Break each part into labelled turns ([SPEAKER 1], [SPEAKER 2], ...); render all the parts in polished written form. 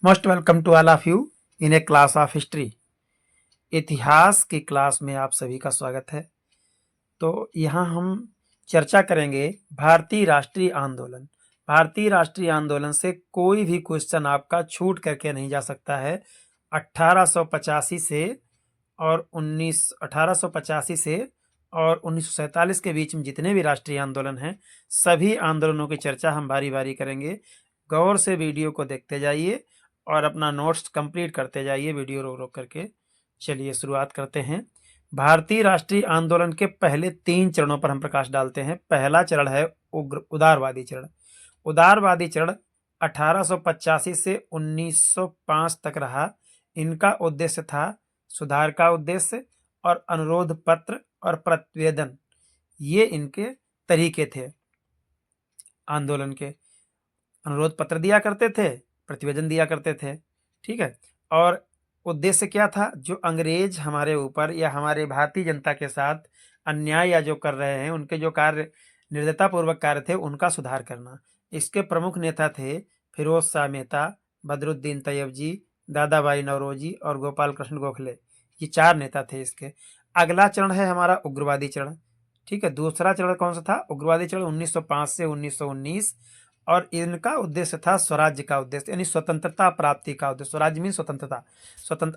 [SPEAKER 1] Most welcome to all of you in a class of history. इतिहास की class में आप सभी का स्वागत है। तो यहाँ हम चर्चा करेंगे भारतीय राष्ट्रीय आंदोलन। भारतीय राष्ट्रीय आंदोलन से कोई भी क्वेश्चन आपका छूट करके नहीं जा सकता है। 1885 से और 1947 के बीच में जितने भी राष्ट्रीय आंदोलन हैं, सभी आंदोलनों की चर्चा हम बारी बारी करेंगे। गौर से वीडियो को देखते जाइए और अपना नोट्स कंप्लीट करते जाइए वीडियो रोक रोक करके। चलिए शुरुआत करते हैं। भारतीय राष्ट्रीय आंदोलन के पहले 3 चरणों पर हम प्रकाश डालते हैं। पहला चरण है उदारवादी चरण। उदारवादी चरण 1885 से 1905 तक रहा। इनका उद्देश्य था सुधार का उद्देश्य और अनुरोध पत्र और प्रतिवेदन, ये इनके तरीके थे। आंदोलन के अनुरोध पत्र दिया करते थे, प्रतिवेदन दिया करते थे, ठीक है। और उद्देश्य क्या था? जो अंग्रेज हमारे ऊपर या हमारे भारतीय जनता के साथ अन्याय या जो कर रहे हैं, उनके जो कार्य निर्दयतापूर्वक कार्य थे, उनका सुधार करना। इसके प्रमुख नेता थे फिरोज शाह मेहता, बदरुद्दीन तैयब जी, दादा भाई नौरोजी और गोपाल कृष्ण गोखले। ये 4 नेता थे इसके। अगला चरण है हमारा उग्रवादी चरण, ठीक है। दूसरा चरण कौन सा था? उग्रवादी चरण 1905 से 1919, और इनका उद्देश्य था स्वराज्य का उद्देश्य, यानी स्वतंत्रता प्राप्ति का उद्देश्य। स्वराज्य मीन स्वतंत्रता,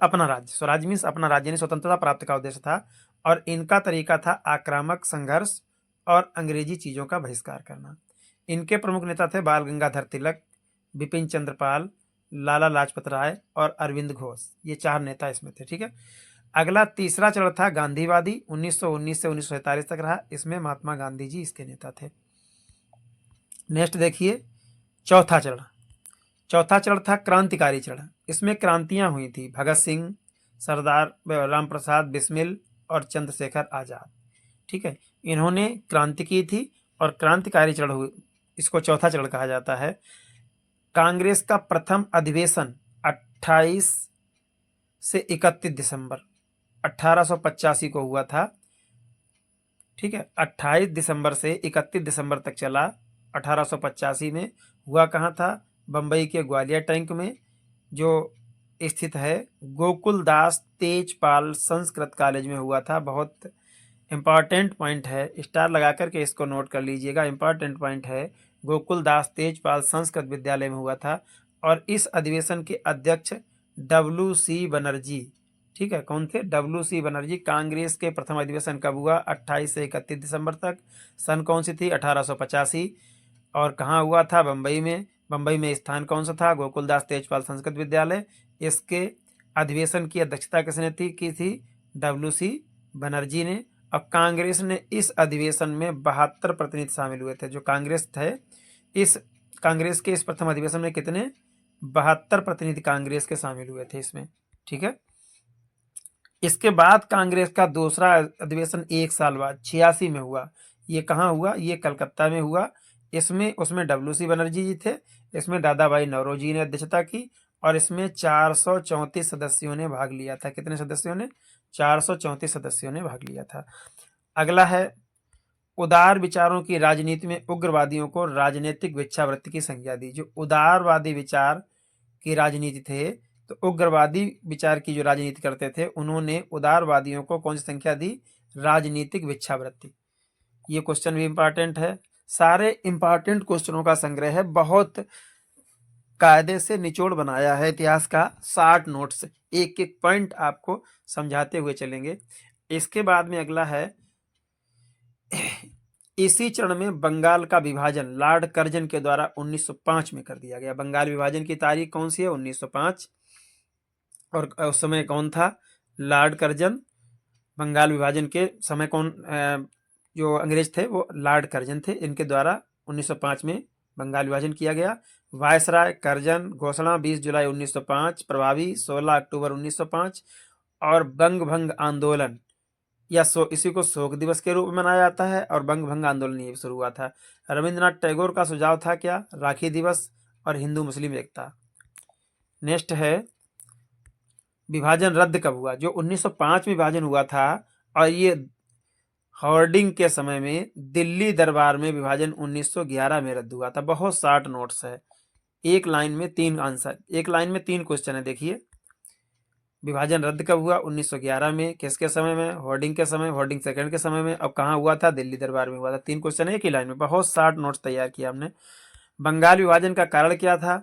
[SPEAKER 1] अपना राज्य। स्वराज्य मीन अपना राज्य, यानी स्वतंत्रता प्राप्ति का उद्देश्य था। और इनका तरीका था आक्रामक संघर्ष और अंग्रेजी चीजों का बहिष्कार करना। इनके प्रमुख नेता थे बाल गंगाधर तिलक, बिपिन चंद्र पाल, लाला लाजपत राय और अरविंद घोष। ये 4 नेता इसमें थे, ठीक है। अगला तीसरा चरण था गांधीवादी, 1919 से 1947 तक रहा। इसमें महात्मा गांधी जी इसके नेता थे। नेक्स्ट देखिए चौथा चरण। चौथा चरण था क्रांतिकारी चरण। इसमें क्रांतियां हुई थी, भगत सिंह, सरदार राम प्रसाद बिस्मिल और चंद्रशेखर आजाद, ठीक है। इन्होंने क्रांति की थी और क्रांतिकारी चरण हुई, इसको चौथा चरण कहा जाता है। कांग्रेस का प्रथम अधिवेशन 28 से 31 दिसंबर 1885 को हुआ था, ठीक है। 28 दिसंबर से 31 दिसंबर तक चला। 1885 में हुआ कहाँ था? बम्बई के ग्वालियर टैंक में, जो स्थित है गोकुल दास तेजपाल संस्कृत कॉलेज में हुआ था। बहुत इंपॉर्टेंट पॉइंट है, स्टार लगा करके इसको नोट कर लीजिएगा। इंपॉर्टेंट पॉइंट है, गोकुल दास तेजपाल संस्कृत विद्यालय में हुआ था। और इस अधिवेशन के अध्यक्ष WC बनर्जी, ठीक है। कौन थे? WC बनर्जी। कांग्रेस के प्रथम अधिवेशन कब हुआ? 28 से 31 दिसंबर तक। सन कौन सी थी? 1885। और कहाँ हुआ था? बम्बई में। बम्बई में स्थान कौन सा था? गोकुलदास तेजपाल संस्कृत विद्यालय। इसके अधिवेशन की अध्यक्षता किसने की थी? WC बनर्जी ने। और कांग्रेस ने इस अधिवेशन में 72 प्रतिनिधि शामिल हुए थे। जो कांग्रेस थे, इस कांग्रेस के इस प्रथम अधिवेशन में कितने? 72 प्रतिनिधि कांग्रेस के शामिल हुए थे इसमें, ठीक है। इसके बाद कांग्रेस का दूसरा अधिवेशन 1 साल बाद 86 में हुआ। ये कहाँ हुआ? ये कलकत्ता में हुआ। उसमें WC बनर्जी जी थे। इसमें दादा भाई नौरोजी ने अध्यक्षता की और इसमें 434 सदस्यों ने भाग लिया था। कितने सदस्यों ने? 434 सदस्यों ने भाग लिया था। अगला है उदार विचारों की राजनीति में उग्रवादियों को राजनीतिक भिक्षावृत्ति की संज्ञा दी। जो उदारवादी विचार की राजनीति थे, तो उग्रवादी विचार की जो राजनीति करते थे, उन्होंने उदारवादियों को कौन सी संख्या दी? राजनीतिक भिक्षावृत्ति। ये क्वेश्चन भी इंपॉर्टेंट है। सारे इंपॉर्टेंट क्वेश्चनों का संग्रह है, बहुत कायदे से निचोड़ बनाया है इतिहास का। 60 नोट्स, एक एक पॉइंट आपको समझाते हुए चलेंगे। इसके बाद में अगला है इसी चरण में बंगाल का विभाजन लॉर्ड कर्जन के द्वारा 1905 में कर दिया गया। बंगाल विभाजन की तारीख कौन सी है? 1905। और उस समय कौन था? Lord Curzon. बंगाल विभाजन के समय कौन जो अंग्रेज थे, वो लॉर्ड कर्जन थे। इनके द्वारा 1905 में बंगाल विभाजन किया गया। वायसराय कर्जन घोषणा 20 जुलाई 1905, प्रभावी 16 अक्टूबर 1905। और बंग भंग आंदोलन या इसी को शोक दिवस के रूप में मनाया जाता है। और बंग भंग आंदोलन ये शुरू हुआ था। रविंद्रनाथ टैगोर का सुझाव था क्या? राखी दिवस और हिंदू मुस्लिम एकता। नेक्स्ट है विभाजन रद्द कब हुआ? जो 1905 में विभाजन हुआ था, और ये हॉर्डिंग के समय में दिल्ली दरबार में विभाजन 1911 में रद्द हुआ था। बहुत 60 नोट्स है, एक लाइन में 3 आंसर, एक लाइन में 3 क्वेश्चन है। देखिए, विभाजन रद्द कब हुआ? 1911 में। किसके समय में? होर्डिंग के समय, होर्डिंग सेकंड के समय में। अब कहाँ हुआ था? दिल्ली दरबार में हुआ था। 3 क्वेश्चन है एक ही लाइन में। बहुत शार्ट नोट्स तैयार किया हमने। बंगाल विभाजन का कारण क्या था?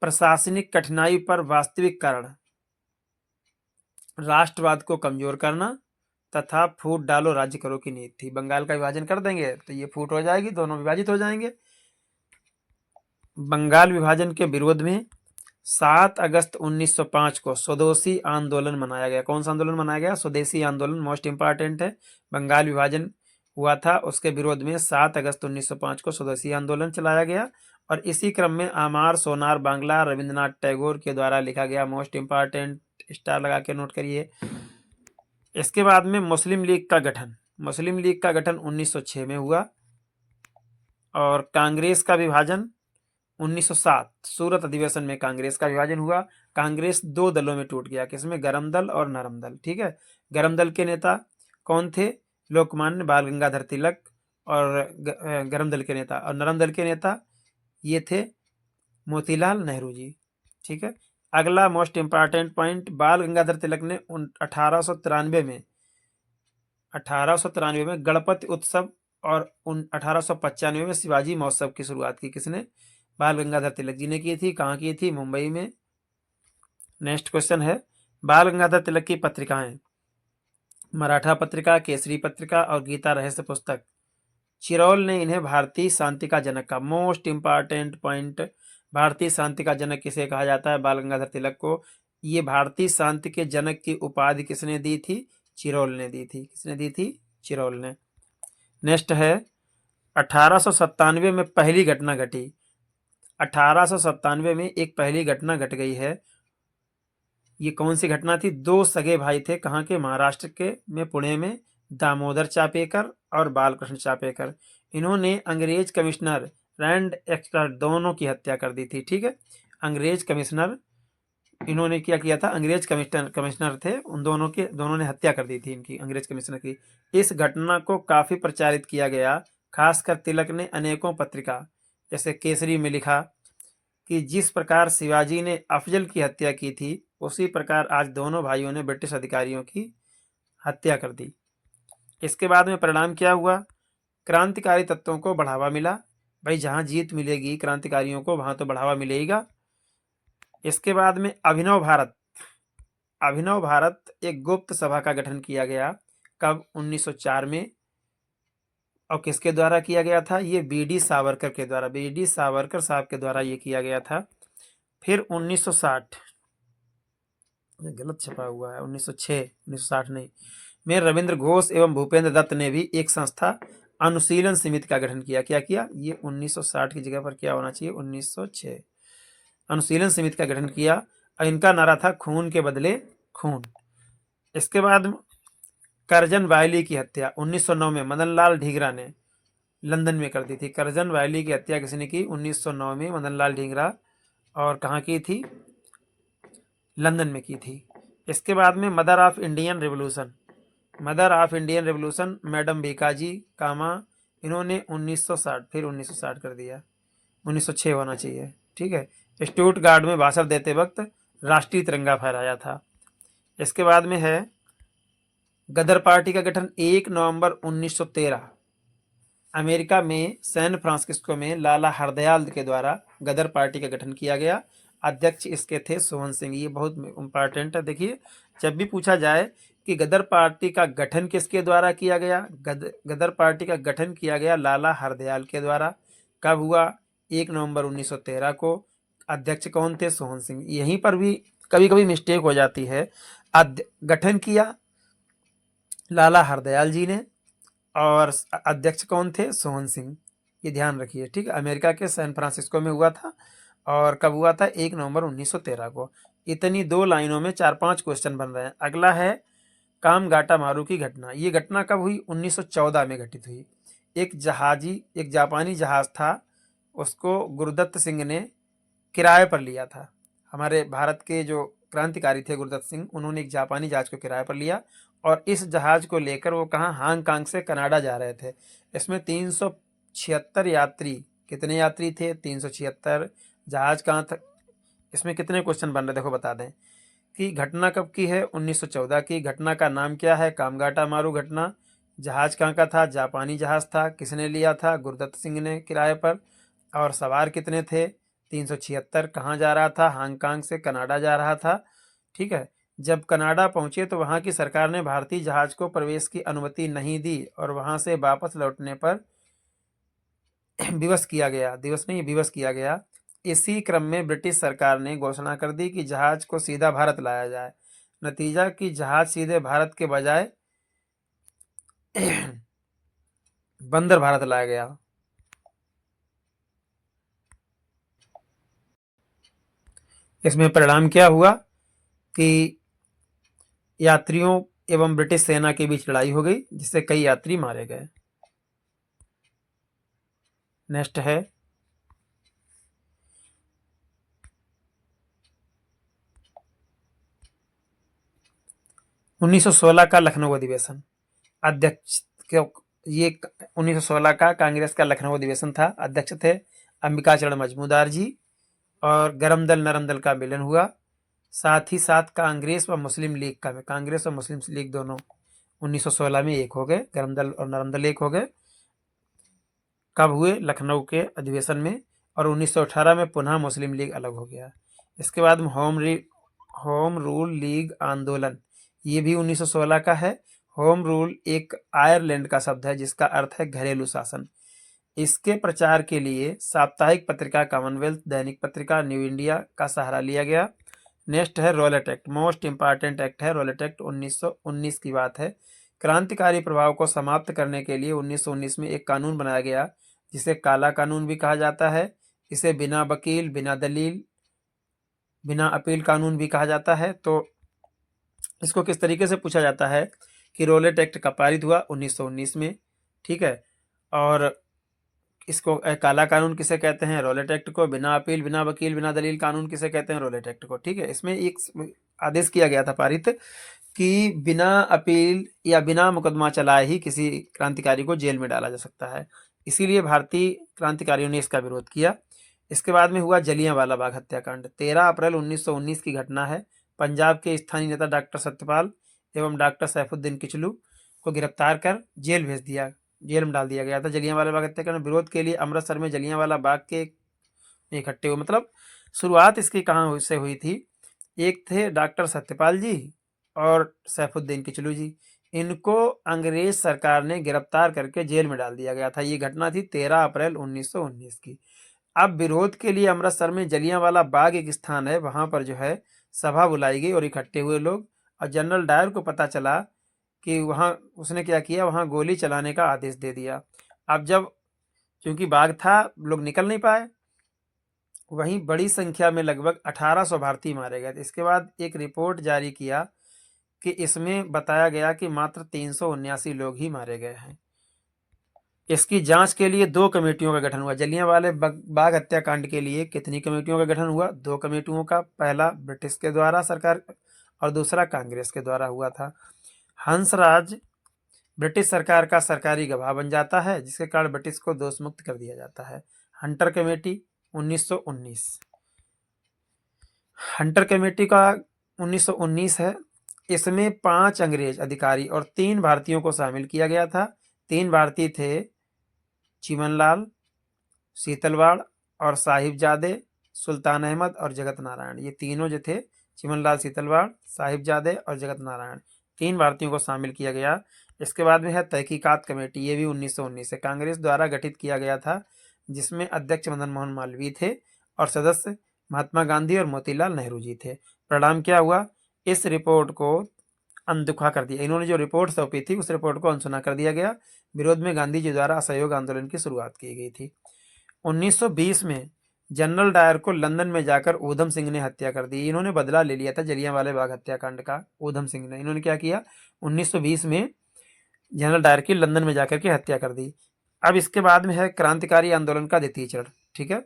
[SPEAKER 1] प्रशासनिक कठिनाई पर वास्तविक कारण राष्ट्रवाद को कमजोर करना तथा फूट डालो राज्य करो की नीति थी। बंगाल का विभाजन कर देंगे तो ये फूट हो जाएगी, दोनों विभाजित हो जाएंगे। बंगाल विभाजन के विरोध में 7 अगस्त 1905 को स्वदेशी आंदोलन मनाया गया। कौन सा आंदोलन मनाया गया? स्वदेशी आंदोलन मोस्ट इंपॉर्टेंट है। बंगाल विभाजन हुआ था, उसके विरोध में 7 अगस्त 1905 को स्वदेशी आंदोलन चलाया गया। और इसी क्रम में आमार सोनार बांग्ला रविंद्रनाथ टैगोर के द्वारा लिखा गया। मोस्ट इंपॉर्टेंट, स्टार लगा के नोट करिए। इसके बाद में मुस्लिम लीग का गठन। मुस्लिम लीग का गठन 1906 में हुआ। और कांग्रेस का विभाजन 1907 सूरत अधिवेशन में कांग्रेस का विभाजन हुआ। कांग्रेस 2 दलों में टूट गया। किसमें? गरम दल और नरम दल। ठीक है, गरम दल के नेता कौन थे? लोकमान्य बाल गंगाधर तिलक। और गरम दल के नेता और नरम दल के नेता ये थे मोतीलाल नेहरू जी। ठीक है, अगला मोस्ट इंपॉर्टेंट पॉइंट, बाल गंगाधर तिलक ने 1893 में गणपति उत्सव और 1895 में शिवाजी महोत्सव की शुरुआत की। किसने? बाल गंगाधर तिलक जी ने की थी। कहाँ की थी? मुंबई में। नेक्स्ट क्वेश्चन है, बाल गंगाधर तिलक की पत्रिकाएं। मराठा पत्रिका, केसरी पत्रिका और गीता रहस्य पुस्तक। चिरौल ने इन्हें भारतीय शांति का जनक का। मोस्ट इंपॉर्टेंट पॉइंट, भारतीय शांति का जनक किसे कहा जाता है? बाल गंगाधर तिलक को। ये भारतीय शांति के जनक की उपाधि किसने दी थी? चिरौल ने दी थी। किसने दी थी? चिरौल ने। नेक्स्ट है, 1897 में पहली घटना घटी। 1897 में एक पहली घटना घट गई है। ये कौन सी घटना थी? 2 सगे भाई थे। कहाँ के? महाराष्ट्र के में, पुणे में। दामोदर चापेकर और बालकृष्ण चापेकर। इन्होंने अंग्रेज कमिश्नर रैंड एक्सटर दोनों की हत्या कर दी थी। ठीक है, अंग्रेज कमिश्नर इन्होंने क्या किया था? अंग्रेज कमिश्नर थे, उन दोनों ने हत्या कर दी थी इनकी, अंग्रेज कमिश्नर की। इस घटना को काफी प्रचारित किया गया। खासकर तिलक ने अनेकों पत्रिका जैसे केसरी में लिखा कि जिस प्रकार शिवाजी ने अफजल की हत्या की थी, उसी प्रकार आज दोनों भाइयों ने ब्रिटिश अधिकारियों की हत्या कर दी। इसके बाद में परिणाम क्या हुआ? क्रांतिकारी तत्वों को बढ़ावा मिला। भाई, जहां जीत मिलेगी क्रांतिकारियों को, वहां तो बढ़ावा मिलेगा। इसके बाद में अभिनव भारत एक गुप्त सभा का गठन किया गया। कब? 1904 में। और किसके द्वारा किया गया था? ये बीडी सावरकर के द्वारा, बीडी सावरकर साहब के द्वारा ये किया गया था। फिर 1960, गलत छपा हुआ है, 1906, 1960 नहीं, में रविंद्र घोष एवं भूपेंद्र दत्त ने भी एक संस्था अनुशीलन समिति का गठन किया। क्या किया? ये 1960 की जगह पर क्या होना चाहिए? 1906। अनुशीलन समिति का गठन किया और इनका नारा था खून के बदले खून। इसके बाद करजन वायली की हत्या 1909 में मदनलाल ढींगरा ने लंदन में कर दी थी। करजन वायली की हत्या किसने की? 1909 में मदनलाल ढींगरा। और कहाँ की थी? लंदन में की थी। इसके बाद में mother of Indian revolution madam Bhikaiji Cama, इन्होंने 1960, फिर 1960 कर दिया, 1906 होना चाहिए। ठीक है, स्टुटगार्ट में भाषण देते वक्त राष्ट्रीय तिरंगा फहराया था। इसके बाद में है गदर पार्टी का गठन 1 नवंबर 1913 अमेरिका में सैन फ्रांसिस्को में लाला हरदयाल के द्वारा गदर पार्टी का गठन किया गया। अध्यक्ष इसके थे सोहन सिंह। ये बहुत इंपॉर्टेंट है। देखिए, जब भी पूछा जाए कि गदर पार्टी का गठन किसके द्वारा किया गया, गदर पार्टी का गठन किया गया लाला हरदयाल के द्वारा। कब हुआ? 1 नवंबर 1913 को। अध्यक्ष कौन थे? सोहन सिंह। यहीं पर भी कभी कभी मिस्टेक हो जाती है। गठन किया लाला हरदयाल जी ने और अध्यक्ष कौन थे? सोहन सिंह। ये ध्यान रखिए। ठीक है, अमेरिका के सैन फ्रांसिस्को में हुआ था। और कब हुआ था? 1 नवंबर 1913 को। इतनी 2 लाइनों में 4-5 क्वेश्चन बन रहे हैं। अगला है कामगाटा मारू की घटना। ये घटना कब हुई? 1914 में घटित हुई। एक जापानी जहाज था, उसको गुरुदत्त सिंह ने किराए पर लिया था। हमारे भारत के जो क्रांतिकारी थे गुरुदत्त सिंह, उन्होंने एक जापानी जहाज को किराए पर लिया और इस जहाज को लेकर वो कहाँ? हांगकांग से कनाडा जा रहे थे। इसमें 376 यात्री, कितने यात्री थे? 376। जहाज कहाँ था, इसमें कितने क्वेश्चन बन रहे देखो बता दें कि घटना कब की है, 1914 की। घटना का नाम क्या है, कामगाटा मारू घटना। जहाज कहाँ का था, जापानी जहाज था। किसने लिया था, गुरुदत्त सिंह ने किराए पर। और सवार कितने थे, 376। कहाँ जा रहा था, हांगकांग से कनाडा जा रहा था। ठीक है। जब कनाडा पहुंचे तो वहां की सरकार ने भारतीय जहाज को प्रवेश की अनुमति नहीं दी और वहां से वापस लौटने पर विवश किया गया, दिवस नहीं विवश किया गया। इसी क्रम में ब्रिटिश सरकार ने घोषणा कर दी कि जहाज को सीधा भारत लाया जाए। नतीजा कि जहाज सीधे भारत के बजाय बंदर भारत लाया गया। इसमें परिणाम क्या हुआ कि यात्रियों एवं ब्रिटिश सेना के बीच लड़ाई हो गई, जिससे कई यात्री मारे गए। नेक्स्ट है 1916 का लखनऊ अधिवेशन। अध्यक्ष ये 1916 का कांग्रेस का लखनऊ अधिवेशन था। अध्यक्ष थे अंबिकाचरण मजमूदार जी। और गरम दल नरम दल का मिलन हुआ। साथ ही साथ कांग्रेस व मुस्लिम लीग का, कांग्रेस और मुस्लिम लीग दोनों 1916 में एक हो गए, गरम दल और नरम दल एक हो गए। कब हुए, लखनऊ के अधिवेशन में। और 1918 में पुनः मुस्लिम लीग अलग हो गया। इसके बाद होम रूल लीग आंदोलन, ये भी 1916 का है। होम रूल एक आयरलैंड का शब्द है जिसका अर्थ है घरेलू शासन। इसके प्रचार के लिए साप्ताहिक पत्रिका कॉमनवेल्थ, दैनिक पत्रिका न्यू इंडिया का सहारा लिया गया। नेक्स्ट है Rowlatt act, most important act है रॉलेट एक्ट, 1919 की बात है। क्रांतिकारी प्रभाव को समाप्त करने के लिए 1919 में एक कानून बनाया गया जिसे काला कानून भी कहा जाता है। इसे बिना वकील, बिना दलील, बिना अपील कानून भी कहा जाता है। तो इसको किस तरीके से पूछा जाता है कि रॉलेट एक्ट कब पारित हुआ, 1919 में। ठीक है। और इसको काला कानून किसे कहते हैं, रॉलेट एक्ट को। बिना अपील, बिना वकील, बिना दलील कानून किसे कहते हैं, रॉलेट एक्ट को। ठीक है। इसमें एक आदेश किया गया था पारित कि बिना अपील या बिना मुकदमा चलाए ही किसी क्रांतिकारी को जेल में डाला जा सकता है। इसीलिए भारतीय क्रांतिकारियों ने इसका विरोध किया। इसके बाद में हुआ जलियांवाला बाग हत्याकांड। 13 अप्रैल 1919 की घटना है। पंजाब के स्थानीय नेता डॉक्टर सत्यपाल एवं डॉक्टर सैफुद्दीन किचलू को गिरफ्तार कर जेल भेज दिया, जेल में डाल दिया गया था। जलियांवाला बाग हत्याकांड विरोध के लिए अमृतसर में जलियांवाला बाग के इकट्ठे हुए। मतलब शुरुआत इसकी कहाँ से हुई थी, एक थे डॉक्टर सत्यपाल जी और सैफुद्दीन किचलू जी। इनको अंग्रेज सरकार ने गिरफ्तार करके जेल में डाल दिया गया था। ये घटना थी 13 अप्रैल 1919 की। अब विरोध के लिए अमृतसर में जलियांवाला बाग एक स्थान है, वहां पर जो है सभा बुलाई गई और इकट्ठे हुए लोग। और जनरल डायर को पता चला कि वहां उसने क्या किया, वहां गोली चलाने का आदेश दे दिया। अब जब चूंकि बाग था, लोग निकल नहीं पाए। वहीं बड़ी संख्या में लगभग 1800 भारतीय मारे गए थे। इसके बाद एक रिपोर्ट जारी किया कि इसमें बताया गया कि मात्र 379 लोग ही मारे गए हैं। इसकी जांच के लिए 2 कमेटियों का गठन हुआ। जलियांवाला बाग हत्याकांड के लिए कितनी कमेटियों का गठन हुआ, 2 कमेटियों का। पहला ब्रिटिश के द्वारा सरकार और दूसरा कांग्रेस के द्वारा हुआ था। हंसराज ब्रिटिश सरकार का सरकारी गवाह बन जाता है, जिसके कारण ब्रिटिश को दोष मुक्त कर दिया जाता है। हंटर कमेटी 1919, हंटर कमेटी का 1919 है। इसमें 5 अंग्रेज अधिकारी और 3 भारतीयों को शामिल किया गया था। 3 भारतीय थे चिमनलाल, शीतलवाड़ और साहिबजादे, सुल्तान अहमद और जगत नारायण। ये तीनों जो थे, चिमनलाल, शीतलवाड़, साहिबजादे और जगत नारायण, 3 भारतीयों को शामिल किया गया। इसके बाद में है तहकीकात कमेटी, ये भी 1919 से कांग्रेस द्वारा गठित किया गया था, जिसमें अध्यक्ष मदन मोहन मालवीय थे और सदस्य महात्मा गांधी और मोतीलाल नेहरू जी थे। परिणाम क्या हुआ, इस रिपोर्ट को अनदेखा कर दिया। इन्होंने जो रिपोर्ट सौंपी थी उस रिपोर्ट को अनसुना कर दिया गया। विरोध में गांधी जी द्वारा असहयोग आंदोलन की शुरुआत की गई थी। 1920 में जनरल डायर को लंदन में जाकर ऊधम सिंह ने हत्या कर दी। इन्होंने बदला ले लिया था जलियांवाला बाग हत्याकांड का। ऊधम सिंह ने, इन्होंने क्या किया, 1920 में जनरल डायर की लंदन में जाकर के हत्या कर दी। अब इसके बाद में है क्रांतिकारी आंदोलन का द्वितीय चरण। ठीक है।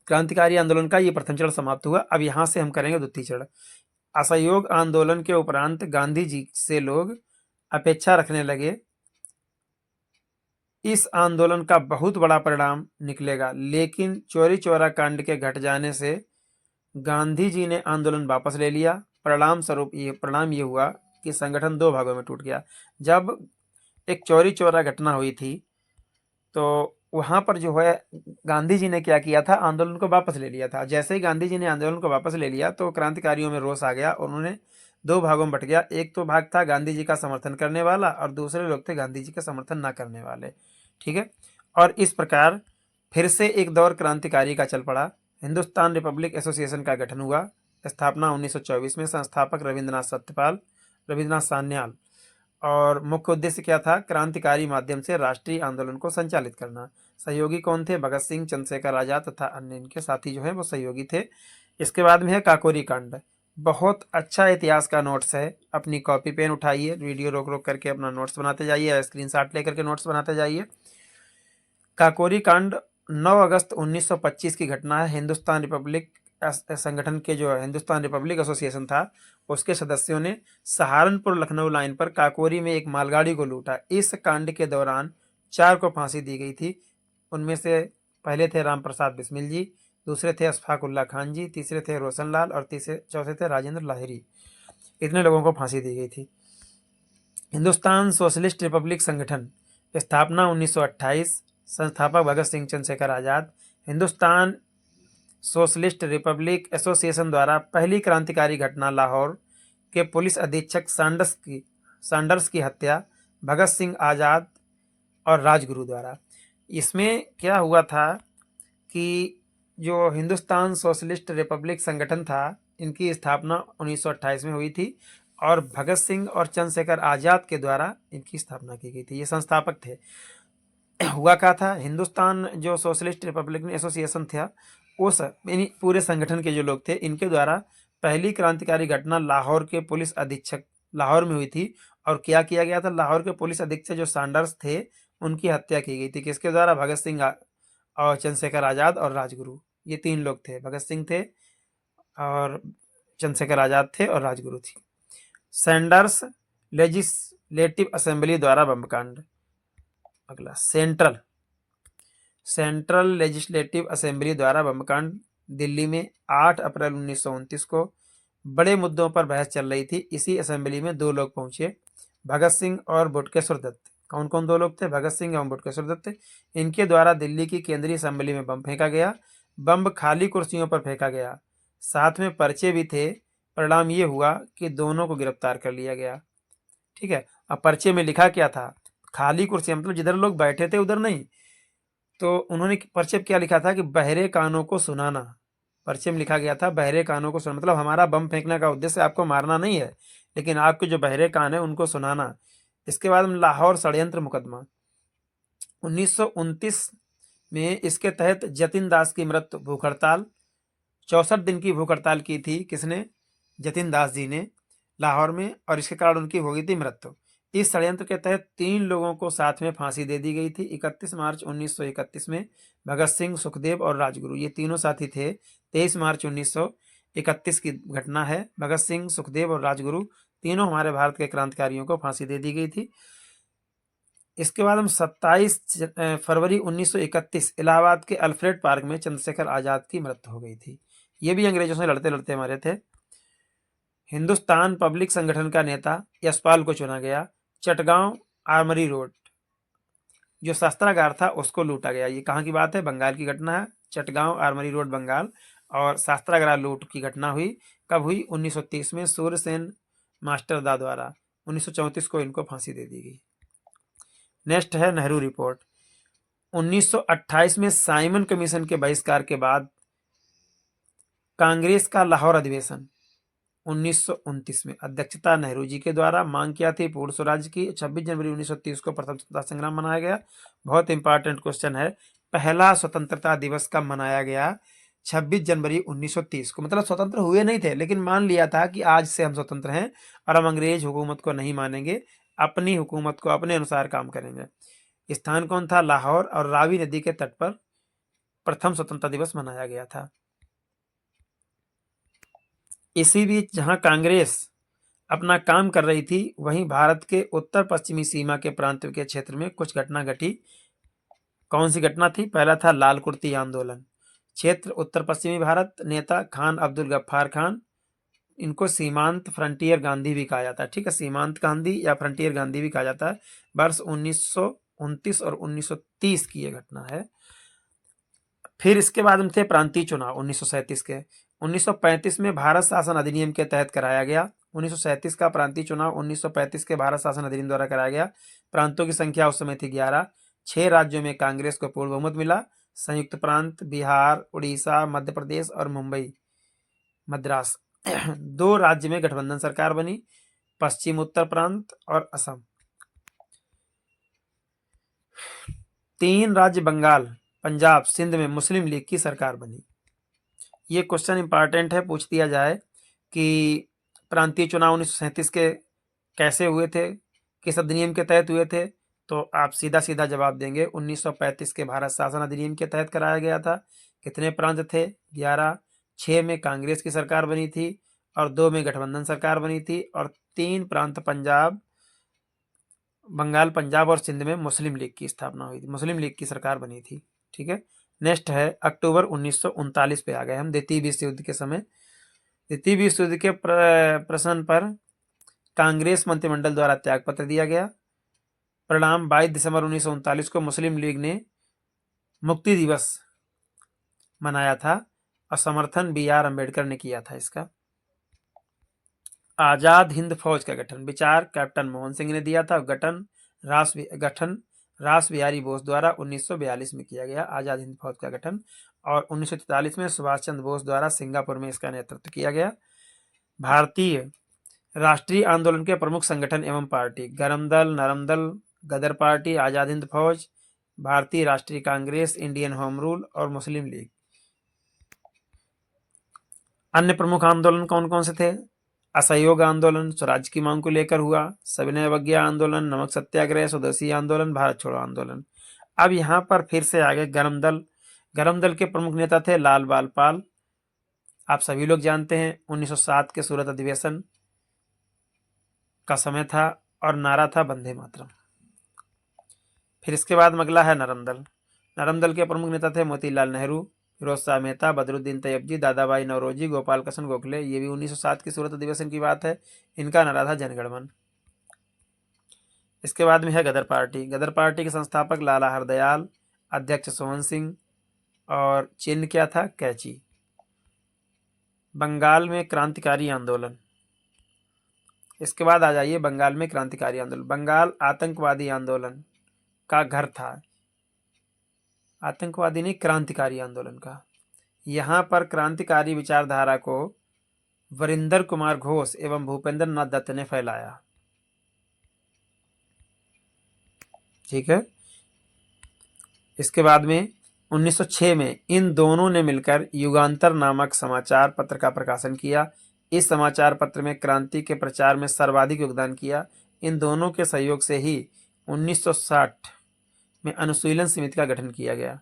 [SPEAKER 1] क्रांतिकारी आंदोलन का ये प्रथम चरण समाप्त हुआ। अब यहां से हम करेंगे द्वितीय चरण। असहयोग आंदोलन के उपरांत गांधी जी से लोग अपेक्षा रखने लगे इस आंदोलन का बहुत बड़ा परिणाम निकलेगा, लेकिन चौरी चौरा कांड के घट जाने से गांधी जी ने आंदोलन वापस ले लिया। परिणाम ये हुआ कि संगठन दो भागों में टूट गया। जब एक चौरी चौरा घटना हुई थी तो वहां पर जो है गांधी जी ने क्या किया था, आंदोलन को वापस ले लिया था। जैसे ही गांधी जी ने आंदोलन को वापस ले लिया तो क्रांतिकारियों में रोष आ गया और उन्होंने दो भागों में बट गया। एक तो भाग था गांधी जी का समर्थन करने वाला और दूसरे लोग थे गांधी जी का समर्थन ना करने वाले। ठीक है, और इस प्रकार फिर से एक दौर क्रांतिकारी का चल पड़ा। हिंदुस्तान रिपब्लिक एसोसिएशन का गठन हुआ। स्थापना 1924 में। संस्थापक रविंद्रनाथ सान्याल। और मुख्य उद्देश्य क्या था, क्रांतिकारी माध्यम से राष्ट्रीय आंदोलन को संचालित करना। सहयोगी कौन थे, भगत सिंह, चंद्रशेखर आजाद तथा अन्य इनके साथी जो है वो सहयोगी थे। इसके बाद में है काकोरी कांड। बहुत अच्छा इतिहास का नोट्स है, अपनी कॉपी पेन उठाइए, वीडियो रोक रोक करके अपना नोट्स बनाते जाइए या स्क्रीनशॉट लेकर के नोट्स बनाते जाइए। काकोरी कांड 9 अगस्त 1925 की घटना है। हिंदुस्तान रिपब्लिक संगठन के जो हिंदुस्तान रिपब्लिक एसोसिएशन था उसके सदस्यों ने सहारनपुर लखनऊ लाइन पर काकोरी में एक मालगाड़ी को लूटा। इस कांड के दौरान 4 को फांसी दी गई थी। उनमें से पहले थे राम प्रसाद बिस्मिल जी, दूसरे थे अशफाक उल्ला खान जी, तीसरे थे रोशन लाल और चौथे थे राजेंद्र लाहिरी। इतने लोगों को फांसी दी गई थी। हिंदुस्तान सोशलिस्ट रिपब्लिक संगठन। स्थापना 1928। संस्थापक Bhagat Singh, Chandrashekhar Azad. Hindustan socialist Republic association द्वारा पहली क्रांतिकारी घटना लाहौर के पुलिस अधीक्षक सैंडर्स की हत्या भगत सिंह, आजाद और राजगुरु द्वारा। इसमें क्या हुआ था कि जो हिंदुस्तान सोशलिस्ट रिपब्लिक संगठन था इनकी स्थापना 1928 में हुई थी और भगत सिंह और चंद्रशेखर आजाद के द्वारा इनकी स्थापना की गई थी। ये संस्थापक थे। हुआ क्या था, हिंदुस्तान जो सोशलिस्ट रिपब्लिक एसोसिएशन था उस पूरे संगठन के जो लोग थे इनके द्वारा पहली क्रांतिकारी घटना लाहौर के पुलिस अधीक्षक लाहौर में हुई थी। और क्या किया गया था, लाहौर के पुलिस अधीक्षक जो सैंडर्स थे उनकी हत्या की गई थी। किसके द्वारा, भगत सिंह और चंद्रशेखर आजाद और राजगुरु, ये 3 लोग थे। भगत सिंह थे और चंद्रशेखर आजाद थे और राजगुरु थी। सैंडर्स लेजिस्लेटिव असेंबली द्वारा बमकांड। अगला सेंट्रल लेजिस्लेटिव असेंबली द्वारा बमकांड। दिल्ली में 8 अप्रैल 1929 को बड़े मुद्दों पर बहस चल रही थी। इसी असेंबली में 2 लोग पहुंचे, भगत सिंह और बटुकेश्वर दत्त। कौन कौन 2 लोग थे, भगत सिंह एवं बटुकेश्वर दत्त। इनके द्वारा दिल्ली की केंद्रीय असेंबली में बम फेंका गया। बम खाली कुर्सियों पर फेंका गया, साथ में पर्चे भी थे। परिणाम ये हुआ कि दोनों को गिरफ्तार कर लिया गया। ठीक है, अब पर्चे में लिखा क्या था, खाली कुर्सी मतलब जिधर लोग बैठे थे उधर नहीं। तो उन्होंने पर्चे में क्या लिखा था कि बहरे कानों को सुनाना। पर्चे में लिखा गया था बहरे कानों को सुनाना, मतलब हमारा बम फेंकने का उद्देश्य आपको मारना नहीं है, लेकिन आपके जो बहरे कान है उनको सुनाना। इसके बाद में लाहौर षड्यंत्र मुकदमा 1929 में। इसके तहत जतिन दास की मृत्यु, भूख हड़ताल 64 दिन की भूख हड़ताल की थी। किसने, जतिन दास जी ने लाहौर में, और इसके कारण उनकी हो गई थी मृत्यु। इस षड्यंत्र के तहत 3 लोगों को साथ में फांसी दे दी गई थी। 31 मार्च 1931 में भगत सिंह, सुखदेव और राजगुरु, ये तीनों साथी थे। 23 मार्च 1931 की घटना है। भगत सिंह, सुखदेव और राजगुरु तीनों हमारे भारत के क्रांतिकारियों को फांसी दे दी गई थी। इसके बाद हम 27 फरवरी 1931 इलाहाबाद के अल्फ्रेड पार्क में चंद्रशेखर आजाद की मृत्यु हो गई थी। ये भी अंग्रेजों से लड़ते लड़ते मारे थे। हिंदुस्तान पब्लिक संगठन का नेता यशपाल को चुना गया। चटगांव आर्मरी रोड जो शस्त्रागार था उसको लूटा गया। ये कहाँ की बात है, बंगाल की घटना है। चटगांव आर्मरी रोड बंगाल, और शस्त्रागार लूट की घटना हुई। कब हुई, 1930 में सूर्यसेन मास्टरदा द्वारा। 1934 को इनको फांसी दे दी गई। नेक्स्ट है नेहरू रिपोर्ट। 1928 में साइमन कमीशन के बहिष्कार के बाद कांग्रेस का लाहौर अधिवेशन 1929 में अध्यक्षता नेहरू जी के द्वारा। मांग किया थी पूर्ण स्वराज की। 26 जनवरी 1930 को प्रथम स्वतंत्रता संग्राम मनाया गया। बहुत इंपॉर्टेंट क्वेश्चन है, पहला स्वतंत्रता दिवस कब मनाया गया, 26 जनवरी 1930 को। मतलब स्वतंत्र हुए नहीं थे, लेकिन मान लिया था कि आज से हम स्वतंत्र हैं और हम अंग्रेज हुकूमत को नहीं मानेंगे, अपनी हुकूमत को अपने अनुसार काम करेंगे। स्थान कौन था, लाहौर, और रावी नदी के तट पर प्रथम स्वतंत्रता दिवस मनाया गया था। इसी बीच जहां कांग्रेस अपना काम कर रही थी, वहीं भारत के उत्तर पश्चिमी सीमा के प्रांत के क्षेत्र में कुछ घटना घटी। कौन सी घटना थी? पहला था लाल कुर्ती आंदोलन। क्षेत्र उत्तर पश्चिमी भारत। नेता खान अब्दुल गफ्फार खान। इनको सीमांत फ्रंटियर गांधी भी कहा जाता है। ठीक है, सीमांत गांधी या फ्रंटियर गांधी भी कहा जाता है। वर्ष 1929 और 1930 की ये घटना है। फिर इसके बाद में थे प्रांतीय चुनाव 1937 के। 1935 में भारत शासन अधिनियम के तहत कराया गया। 1937 का प्रांतीय चुनाव 1935 के भारत शासन अधिनियम द्वारा कराया गया। प्रांतों की संख्या उस समय थी 11। 6 राज्यों में कांग्रेस को पूर्ण बहुमत मिला। संयुक्त प्रांत, बिहार, उड़ीसा, मध्य प्रदेश और मुंबई मद्रास 2 राज्य में गठबंधन सरकार बनी, पश्चिम उत्तर प्रांत और असम। 3 राज्य बंगाल, पंजाब, सिंध में मुस्लिम लीग की सरकार बनी। ये क्वेश्चन इंपॉर्टेंट है, पूछ दिया जाए कि प्रांतीय चुनाव 1937 के कैसे हुए थे, किस अधिनियम के तहत हुए थे, तो आप सीधा सीधा जवाब देंगे 1935 के भारत शासन अधिनियम के तहत कराया गया था। कितने प्रांत थे? 11। 6 में कांग्रेस की सरकार बनी थी और 2 में गठबंधन सरकार बनी थी और 3 प्रांत बंगाल, पंजाब और सिंध में मुस्लिम लीग की स्थापना हुई थी, मुस्लिम लीग की सरकार बनी थी। ठीक है, नेक्स्ट है अक्टूबर 1939 पे आ गए हम, द्वितीय विश्व युद्ध के समय। द्वितीय विश्व युद्ध के प्रश्न पर कांग्रेस मंत्रिमंडल द्वारा त्यागपत्र दिया गया। परिणाम 22 दिसंबर 1939 को मुस्लिम लीग ने मुक्ति दिवस मनाया था और समर्थन बी आर अम्बेडकर ने किया था इसका। आजाद हिंद फौज का गठन, विचार कैप्टन मोहन सिंह ने दिया था। गठन रास बिहारी बोस द्वारा 1942 में किया गया आजाद हिंद फौज का गठन। और 1943 में सुभाष चंद्र बोस द्वारा सिंगापुर में इसका नेतृत्व किया गया। भारतीय राष्ट्रीय आंदोलन के प्रमुख संगठन एवं पार्टी: गरम दल, नरम दल, गदर पार्टी, आजाद हिंद फौज, भारतीय राष्ट्रीय कांग्रेस, इंडियन होम रूल और मुस्लिम लीग। अन्य प्रमुख आंदोलन कौन कौन से थे? असहयोग आंदोलन स्वराज की मांग को लेकर हुआ, सविनय अवज्ञा आंदोलन, नमक सत्याग्रह, स्वदेशी आंदोलन, भारत छोड़ो आंदोलन। अब यहाँ पर फिर से आगे गरम दल। गरम दल के प्रमुख नेता थे लाल बाल पाल, आप सभी लोग जानते हैं। 1907 के सूरत अधिवेशन का समय था और नारा था वंदे मातरम। फिर इसके बाद अगला है नरम दल। नरम दल के प्रमुख नेता थे मोतीलाल नेहरू, फिरोज शाह मेहता, बदरुद्दीन तैयबजी, दादाभाई नौरोजी, गोपाल कृष्ण गोखले। ये भी 1907 की सूरत अधिवेशन की बात है। इनका नारा था जनगणमन। इसके बाद में है गदर पार्टी। गदर पार्टी के संस्थापक लाला हरदयाल, अध्यक्ष सोहन सिंह और चिन्ह क्या था? कैची। बंगाल में क्रांतिकारी आंदोलन। इसके बाद आ जाइए बंगाल में क्रांतिकारी आंदोलन। बंगाल आतंकवादी आंदोलन का घर था, आतंकवादी नहीं, क्रांतिकारी आंदोलन का। यहाँ पर क्रांतिकारी विचारधारा को वरिंदर कुमार घोष एवं भूपेंद्र नाथ दत्त ने फैलाया। ठीक है, इसके बाद में 1906 में इन दोनों ने मिलकर युगांतर नामक समाचार पत्र का प्रकाशन किया। इस समाचार पत्र में क्रांति के प्रचार में सर्वाधिक योगदान किया। इन दोनों के सहयोग से ही 1960 में अनुशीलन समिति का गठन किया गया।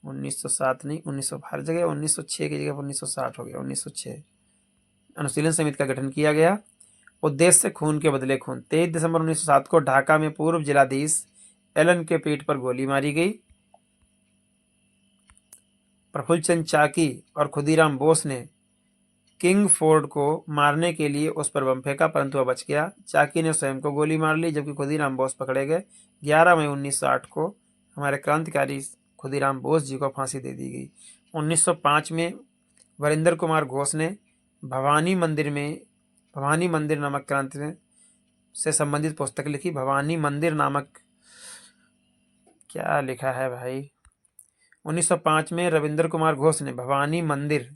[SPEAKER 1] 1907 नहीं, 1900 हर जगह 1906 की जगह 1960 हो गया। 1906 अनुशीलन समिति का गठन किया गया। उद्देश्य खून के बदले खून। 23 दिसंबर 1907 को ढाका में पूर्व जिलाधीश एलन के पीठ पर गोली मारी गई। प्रफुल्ल चंद चाकी और खुदीराम बोस ने किंग फोर्ड को मारने के लिए उस पर बम फेंका, परंतु वह बच गया। चाकी ने स्वयं को गोली मार ली, जबकि खुदीराम बोस पकड़े गए। 11 मई 1960 को हमारे क्रांतिकारी खुदीराम बोस जी को फांसी दे दी गई। 1905 में वरिंदर कुमार घोष ने भवानी मंदिर नामक क्रांति से संबंधित पुस्तक लिखी। भवानी मंदिर नामक, क्या लिखा है भाई? 1905 में रविंद्र कुमार घोष ने भवानी मंदिर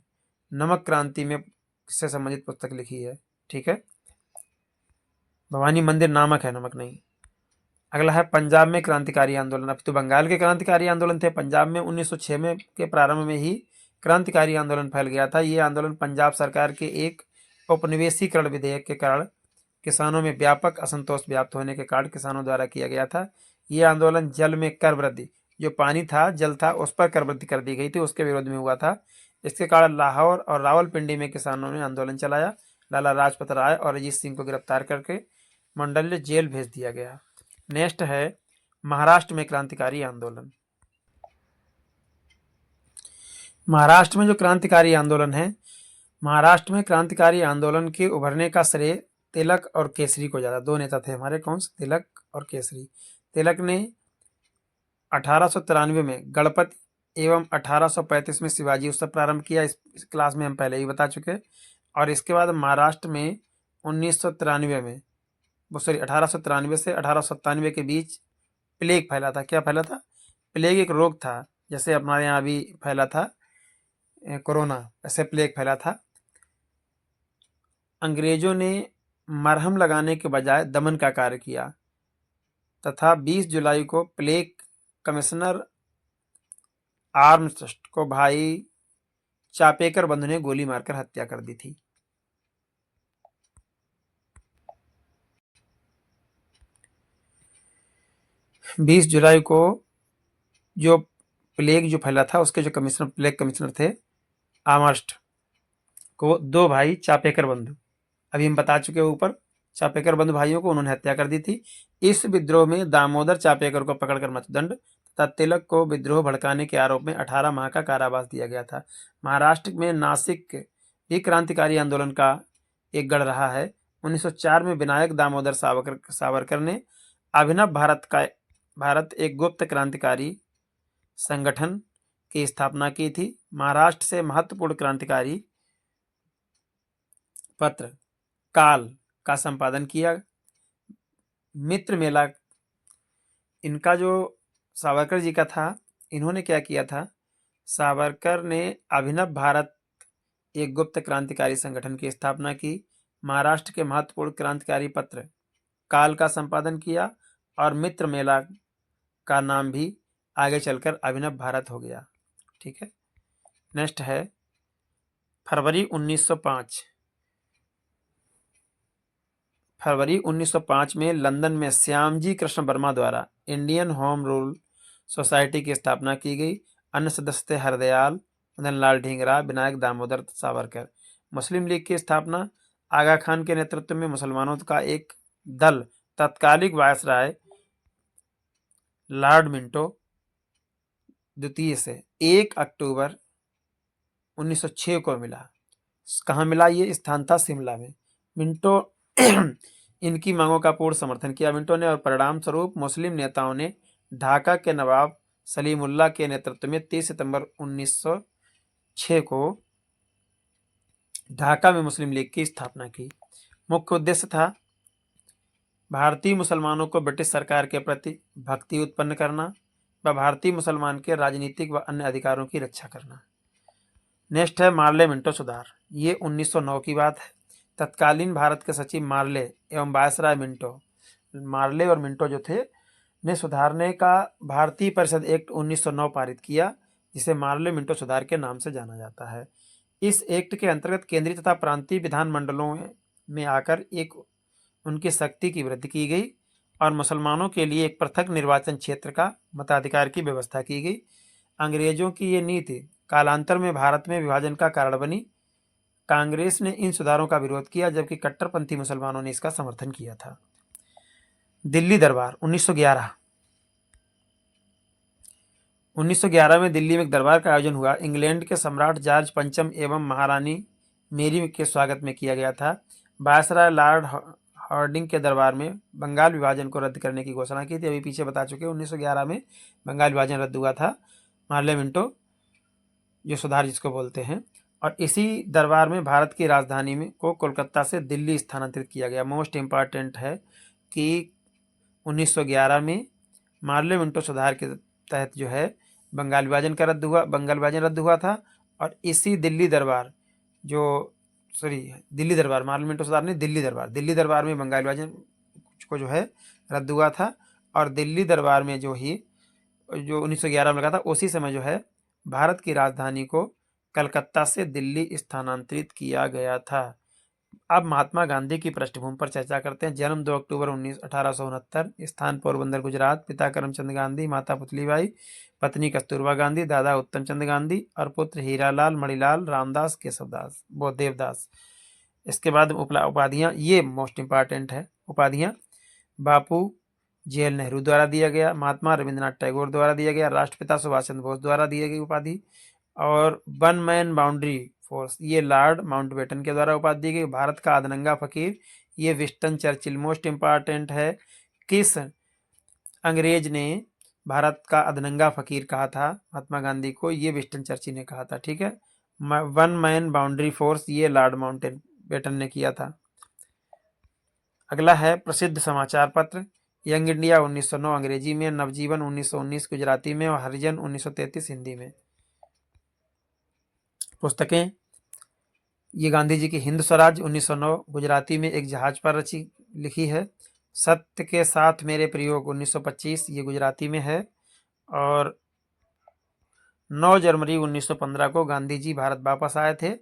[SPEAKER 1] नमक क्रांति में से संबंधित पुस्तक लिखी है। ठीक है, भवानी मंदिर नामक है, नमक नहीं। अगला है पंजाब में क्रांतिकारी आंदोलन। अब तो बंगाल के क्रांतिकारी आंदोलन थे, पंजाब में 1906 में के प्रारंभ में ही क्रांतिकारी आंदोलन फैल गया था। ये आंदोलन पंजाब सरकार के एक उपनिवेशीकरण विधेयक के कारण किसानों में व्यापक असंतोष व्याप्त होने के कारण किसानों द्वारा किया गया था। ये आंदोलन जल में कर वृद्धि, जो पानी था, जल था, उस पर कर वृद्धि कर दी गई थी, उसके विरोध में हुआ था। इसके कारण लाहौर और रावलपिंडी में किसानों ने आंदोलन चलाया। लाला लाजपत राय और अजीत सिंह को गिरफ्तार करके मंडल जेल भेज दिया गया। नेक्स्ट है महाराष्ट्र में क्रांतिकारी आंदोलन। महाराष्ट्र में जो क्रांतिकारी आंदोलन है, महाराष्ट्र में क्रांतिकारी आंदोलन के उभरने का श्रेय तिलक और केसरी को ज़्यादा। दो नेता थे हमारे, कौन से? तिलक और केसरी। तिलक ने 1893 में गणपति एवं 1835 में शिवाजी उत्सव प्रारंभ किया। इस क्लास में हम पहले ही बता चुके। और इसके बाद महाराष्ट्र में 1993 में, वो सॉरी 1893 से 1897 के बीच प्लेग फैला था। क्या फैला था? प्लेग एक रोग था, जैसे हमारे यहाँ अभी फैला था कोरोना, ऐसे प्लेग फैला था। अंग्रेजों ने मरहम लगाने के बजाय दमन का कार्य किया तथा 20 जुलाई को प्लेग कमिश्नर आर्मस्ट्रस्ट को भाई चापेकर बंधु ने गोली मारकर हत्या कर दी थी। बीस जुलाई को जो प्लेग जो फैला था, उसके जो कमिश्नर, प्लेग कमिश्नर थे आर्मस्ट्रस्ट को, दो भाई चापेकर बंधु, अभी हम बता चुके ऊपर, चापेकर बंधु भाइयों को उन्होंने हत्या कर दी थी। इस विद्रोह में दामोदर चापेकर को पकड़कर मृत्युदंड तथा तिलक को विद्रोह भड़काने के आरोप में 18 माह का कारावास दिया गया था। महाराष्ट्र में नासिक भी क्रांतिकारी आंदोलन का एक गढ़ रहा है। 1904 में विनायक दामोदर सावरकर ने अभिनव भारत एक गुप्त क्रांतिकारी संगठन की स्थापना की थी। महाराष्ट्र से महत्वपूर्ण क्रांतिकारी पत्र काल का संपादन किया। मित्र मेला इनका जो सावरकर जी का था, इन्होंने क्या किया था? सावरकर ने अभिनव भारत एक गुप्त क्रांतिकारी संगठन की स्थापना की, महाराष्ट्र के महत्वपूर्ण क्रांतिकारी पत्र काल का संपादन किया और मित्र मेला का नाम भी आगे चलकर अभिनव भारत हो गया। ठीक है, नेक्स्ट है फरवरी 1905। फरवरी 1905 में लंदन में श्यामजी कृष्ण वर्मा द्वारा इंडियन होम रूल सोसाइटी की स्थापना की गई। अन्य सदस्य थे हरदयाल, मदन लाल ढींगरा, विनायक दामोदर सावरकर। मुस्लिम लीग की स्थापना आगा खान के नेतृत्व में मुसलमानों का एक दल तत्कालिक वायसराय लॉर्ड मिंटो द्वितीय से 1 अक्टूबर 1906 को मिला। कहाँ मिला? ये स्थान था शिमला में। मिंटो इनकी मांगों का पूर्ण समर्थन किया मिंटो ने, और परिणाम स्वरूप मुस्लिम नेताओं ने ढाका के नवाब सलीमुल्लाह के नेतृत्व में 30 सितंबर 1906 को ढाका में मुस्लिम लीग की स्थापना की। मुख्य उद्देश्य था भारतीय मुसलमानों को ब्रिटिश सरकार के प्रति भक्ति उत्पन्न करना व भारतीय मुसलमान के राजनीतिक व अन्य अधिकारों की रक्षा करना। नेक्स्ट है मार्ले मिंटो सुधार। ये 1909 की बात है। तत्कालीन भारत के सचिव मार्ले एवं वायसराय मिंटो, मार्ले और मिंटो जो थे, ने सुधारने का भारतीय परिषद एक्ट 1909 पारित किया, जिसे मार्ले मिंटो सुधार के नाम से जाना जाता है। इस एक्ट के अंतर्गत केंद्रीय तथा प्रांतीय विधानमंडलों में आकर एक उनकी शक्ति की वृद्धि की गई और मुसलमानों के लिए एक पृथक निर्वाचन क्षेत्र का मताधिकार की व्यवस्था की गई। अंग्रेजों की ये नीति कालांतर में भारत में विभाजन का कारण बनी। कांग्रेस ने इन सुधारों का विरोध किया, जबकि कट्टरपंथी मुसलमानों ने इसका समर्थन किया था। दिल्ली दरबार 1911। 1911 में दिल्ली में एक दरबार का आयोजन हुआ। इंग्लैंड के सम्राट जॉर्ज पंचम एवं महारानी मेरी के स्वागत में किया गया था। वायसराय लॉर्ड हार्डिंग के दरबार में बंगाल विभाजन को रद्द करने की घोषणा की थी। अभी पीछे बता चुके, 1911 में बंगाल विभाजन रद्द हुआ था। मार्ले मिंटो जो सुधार जिसको बोलते हैं, और इसी दरबार में भारत की राजधानी में को कोलकाता से दिल्ली स्थानांतरित किया गया। मोस्ट इम्पॉर्टेंट है कि 1911 में मार्ले मिंटो सुधार के तहत जो है बंगाल विभाजन रद्द हुआ था, और इसी दिल्ली दरबार मार्ले मिंटो सुधार ने दिल्ली दरबार में बंगाल विभाजन को जो है रद्द हुआ था, और दिल्ली दरबार में जो 1911 में लगा था, उसी समय जो है भारत की राजधानी को कलकत्ता से दिल्ली स्थानांतरित किया गया था। अब महात्मा गांधी की पृष्ठभूमि पर चर्चा करते हैं। जन्म 2 अक्टूबर 1869, स्थान पोरबंदर गुजरात, पिता करमचंद गांधी, माता पुतलीबाई, पत्नी कस्तूरबा गांधी, दादा उत्तम चंद गांधी और पुत्र हीरालाल, मणिलाल, रामदास, केशवदास, देवदास। इसके बाद उपाधियाँ, ये मोस्ट इम्पॉर्टेंट है उपाधियाँ। बापू जेल नेहरू द्वारा दिया गया, महात्मा रविंद्रनाथ टैगोर द्वारा दिया गया, राष्ट्रपिता सुभाष चंद्र बोस द्वारा दी गई उपाधि, और वन मैन बाउंड्री फोर्स, ये लॉर्ड माउंटबेटन के द्वारा उपाधि दी गई। भारत का अधनंगा फकीर, ये विंस्टन चर्चिल। मोस्ट इम्पॉर्टेंट है, किस अंग्रेज ने भारत का अधनंगा फकीर कहा था महात्मा गांधी को? ये विंस्टन चर्चिल ने कहा था। ठीक है। वन मैन बाउंड्री फोर्स, ये लॉर्ड माउंटबेटन ने किया था। अगला है प्रसिद्ध समाचार पत्र, यंग इंडिया 1909 अंग्रेजी में, नवजीवन 1919 गुजराती में और हरिजन 1933 हिंदी में। पुस्तकें, ये गांधी जी की हिंद स्वराज 1909 गुजराती में एक जहाज पर रची लिखी है। सत्य के साथ मेरे प्रयोग 1925, ये गुजराती में है। और 9 जनवरी 1915 को गांधी जी भारत वापस आए थे,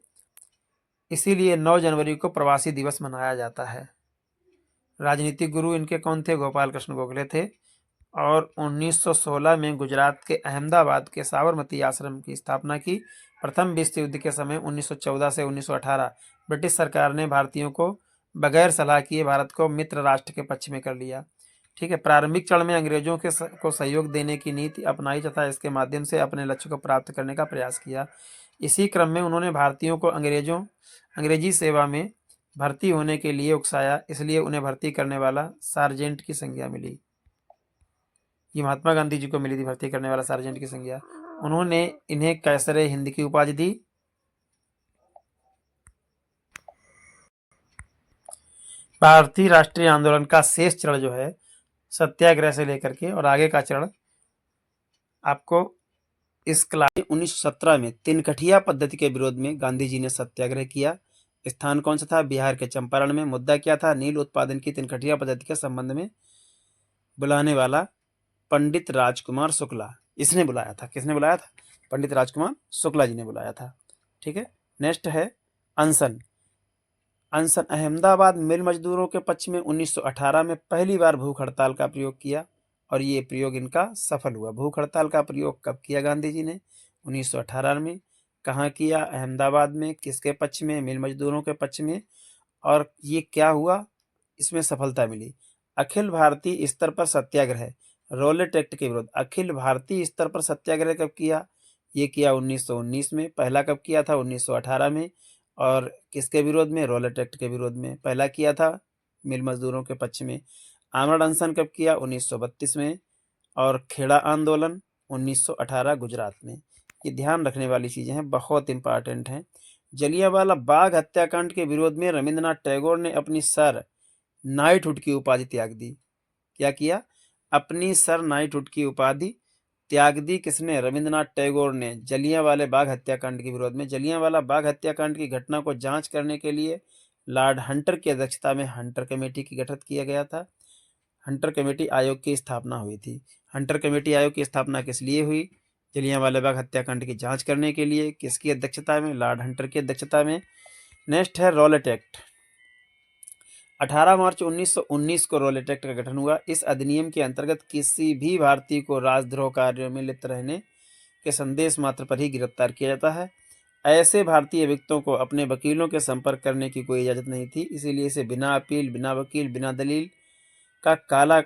[SPEAKER 1] इसीलिए 9 जनवरी को प्रवासी दिवस मनाया जाता है। राजनीतिक गुरु इनके कौन थे? गोपाल कृष्ण गोखले थे। और 1916 में गुजरात के अहमदाबाद के साबरमती आश्रम की स्थापना की। प्रथम विश्व युद्ध के समय 1914 से 1918 ब्रिटिश सरकार ने भारतीयों को बगैर सलाह किए भारत को मित्र राष्ट्र के पक्ष में कर लिया। ठीक है। प्रारंभिक चरण में अंग्रेजों को सहयोग देने की नीति अपनाई तथा इसके माध्यम से अपने लक्ष्य को प्राप्त करने का प्रयास किया। इसी क्रम में उन्होंने भारतीयों को अंग्रेजी सेवा में भर्ती होने के लिए उकसाया, इसलिए उन्हें भर्ती करने वाला सार्जेंट की संज्ञा मिली। ये महात्मा गांधी जी को मिली थी भर्ती करने वाला सार्जेंट की संज्ञा। उन्होंने इन्हें कैसरे हिंद की उपाधि दी। भारतीय राष्ट्रीय आंदोलन का शेष चरण जो है सत्याग्रह से लेकर के और आगे का चरण आपको इस क्लास 1917 में तिनकठिया पद्धति के विरोध में गांधी जी ने सत्याग्रह किया। स्थान कौन सा था? बिहार के चंपारण में। मुद्दा क्या था? नील उत्पादन की तिनकठिया पद्धति के संबंध में बुलाने वाला पंडित राजकुमार शुक्ला, इसने बुलाया था। किसने बुलाया था? पंडित राजकुमार शुक्ला जी ने बुलाया था। ठीक है। नेक्स्ट है अनशन। अनशन अहमदाबाद मिल मजदूरों के पक्ष में 1918 में पहली बार भूख हड़ताल का प्रयोग किया और ये प्रयोग इनका सफल हुआ। भूख हड़ताल का प्रयोग कब किया गांधी जी ने? 1918 में। कहाँ किया? अहमदाबाद में। किसके पक्ष में? मिल मजदूरों के पक्ष में। और ये क्या हुआ? इसमें सफलता मिली। अखिल भारतीय स्तर पर सत्याग्रह, रॉलेट एक्ट के विरुद्ध अखिल भारतीय स्तर पर सत्याग्रह कब किया? ये किया 1919 में। पहला कब किया था? 1918 में। और किसके विरोध में? रॉलेट एक्ट के विरोध में। पहला किया था मिल मजदूरों के पक्ष में। आमरण अनशन कब किया? 1932 में। और खेड़ा आंदोलन 1918 गुजरात में। ये ध्यान रखने वाली चीजें हैं, बहुत इंपॉर्टेंट हैं। जलियांवाला बाग हत्याकांड के विरोध में रविंद्रनाथ टैगोर ने अपनी सर नाइटहुड की उपाधि त्याग दी। क्या किया? अपनी सर नाइटहुड की उपाधि त्याग दी। किसने? रविंद्रनाथ टैगोर ने। जलियांवाले बाग हत्याकांड के विरोध में। जलियांवाला बाग हत्याकांड की घटना को जांच करने के लिए लॉर्ड हंटर की अध्यक्षता में हंटर कमेटी की गठित किया गया था। हंटर कमेटी आयोग की स्थापना हुई थी। हंटर कमेटी आयोग की स्थापना किस लिए हुई? जलियांवाला बाग हत्याकांड की जांच करने के लिए। किसकी अध्यक्षता में? लॉर्ड हंटर की अध्यक्षता में। नेक्स्ट है रॉलेट एक्ट। 18 मार्च 1919 को रॉलेट एक्ट का गठन हुआ। इस अधिनियम के अंतर्गत किसी भी भारतीय को राजद्रोह कार्यों में लिप्त रहने के संदेश मात्र पर ही गिरफ्तार किया जाता है। ऐसे भारतीय व्यक्तियों को अपने वकीलों के संपर्क करने की कोई इजाजत नहीं थी, इसीलिए इसे बिना अपील, बिना वकील, बिना दलील का काला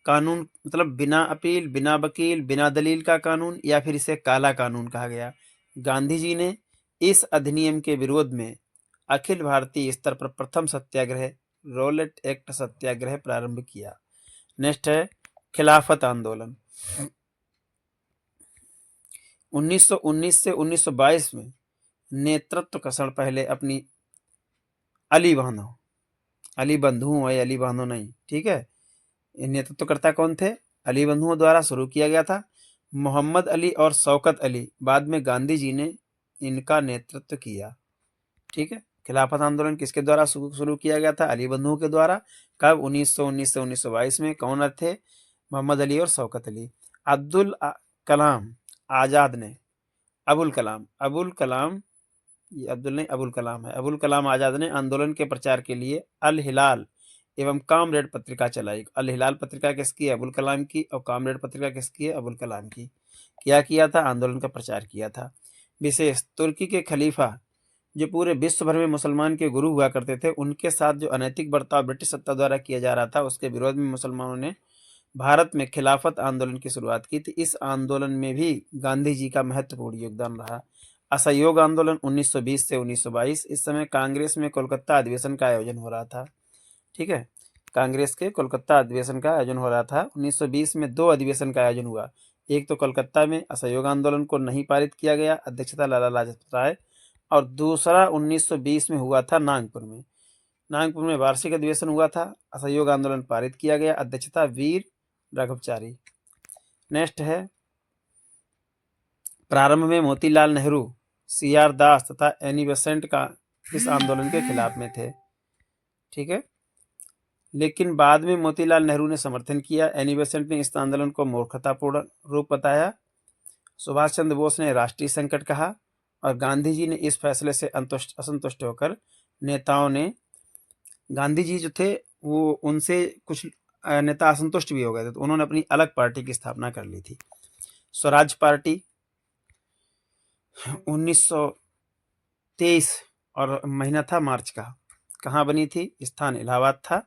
[SPEAKER 1] कानून, मतलब बिना अपील, बिना वकील, बिना दलील का कानून, या फिर इसे काला कानून कहा गया। गांधी जी ने इस अधिनियम के विरोध में अखिल भारतीय स्तर पर प्रथम सत्याग्रह रॉलेट एक्ट सत्याग्रह प्रारंभ किया। नेक्स्ट है खिलाफत आंदोलन। 1919 से 1922 में नेतृत्व कषण पहले अपनी अली बंधुओं और अली बहनों नहीं, ठीक है। नेतृत्वकर्ता कौन थे? अली बंधुओं द्वारा शुरू किया गया था। मोहम्मद अली और शौकत अली, बाद में गांधी जी ने इनका नेतृत्व किया। ठीक है। खिलाफत आंदोलन किसके द्वारा शुरू किया गया था? अली बंधुओं के द्वारा। कब? 1919 से 1922 में। कौन थे? मोहम्मद अली और शौकत अली। अब्दुल कलाम आजाद ने अबुल कलाम, ये अब्दुल नहीं, अबुल कलाम है। अबुल कलाम आजाद ने आंदोलन के प्रचार के लिए अल हिलाल एवं कामरेड पत्रिका चलाई। अल हिलाल पत्रिका किसकी है? अबुल कलाम की। और कामरेड पत्रिका किसकी है? अबुल कलाम की। क्या किया था? आंदोलन का प्रचार किया था। विशेष तुर्की के खलीफा जो पूरे विश्व भर में मुसलमान के गुरु हुआ करते थे, उनके साथ जो अनैतिक बर्ताव ब्रिटिश सत्ता द्वारा किया जा रहा था, उसके विरोध में मुसलमानों ने भारत में खिलाफत आंदोलन की शुरुआत की थी। इस आंदोलन में भी गांधी जी का महत्वपूर्ण योगदान रहा। असहयोग आंदोलन 1920 से 1922, इस समय कांग्रेस में कोलकाता अधिवेशन का आयोजन हो रहा था। ठीक है, कांग्रेस के कोलकाता अधिवेशन का आयोजन हो रहा था। 1920 में 2 अधिवेशन का आयोजन हुआ। एक तो कोलकाता में असहयोग आंदोलन को नहीं पारित किया गया, अध्यक्षता लाला लाजपत राय, और दूसरा 1920 में हुआ था नागपुर में। नागपुर में वार्षिक अधिवेशन हुआ था, असहयोग आंदोलन पारित किया गया, अध्यक्षता वीर राघवचारी। नेक्स्ट है, प्रारंभ में मोतीलाल नेहरू, CR दास तथा एनी बेसेंट का इस आंदोलन के खिलाफ में थे। ठीक है, लेकिन बाद में मोतीलाल नेहरू ने समर्थन किया। एनी बेसेंट ने इस आंदोलन को मूर्खतापूर्ण रूप बताया। सुभाष चंद्र बोस ने राष्ट्रीय संकट कहा, और गांधी जी ने इस फैसले से असंतुष्ट होकर नेताओं ने, गांधी जी जो थे वो उनसे कुछ नेता असंतुष्ट भी हो गए थे, तो उन्होंने अपनी अलग पार्टी की स्थापना कर ली थी। स्वराज पार्टी 1923 और महीना था मार्च का। कहाँ बनी थी? स्थान इलाहाबाद था।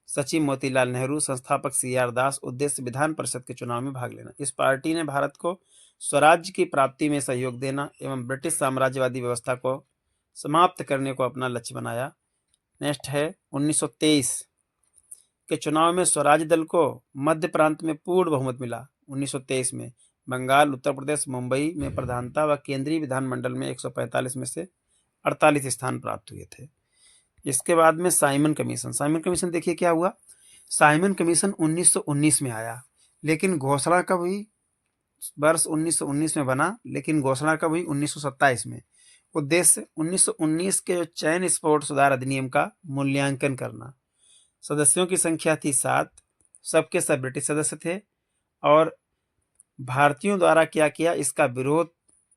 [SPEAKER 1] सचिव मोतीलाल नेहरू, संस्थापक CR दास, उद्देश्य विधान परिषद के चुनाव में भाग लेना। इस पार्टी ने भारत को स्वराज्य की प्राप्ति में सहयोग देना एवं ब्रिटिश साम्राज्यवादी व्यवस्था को समाप्त करने को अपना लक्ष्य बनाया। नेक्स्ट है, 1923 के चुनाव में स्वराज दल को मध्य प्रांत में पूर्ण बहुमत मिला। 1923 में बंगाल, उत्तर प्रदेश, मुंबई में प्रधानता व केंद्रीय विधानमंडल में 145 में से 48 स्थान प्राप्त हुए थे। इसके बाद में साइमन कमीशन। साइमन कमीशन देखिए क्या हुआ। साइमन कमीशन 1919 में आया, लेकिन घोषणा कब हुई? वर्ष 1919 में बना, लेकिन घोषणा कब हुई? 1927 में। उद्देश्य 1919 के चयन स्पोर्ट सुधार अधिनियम का मूल्यांकन करना। सदस्यों की संख्या थी 7, सबके सब ब्रिटिश सदस्य थे, और भारतीयों द्वारा क्या किया, इसका विरोध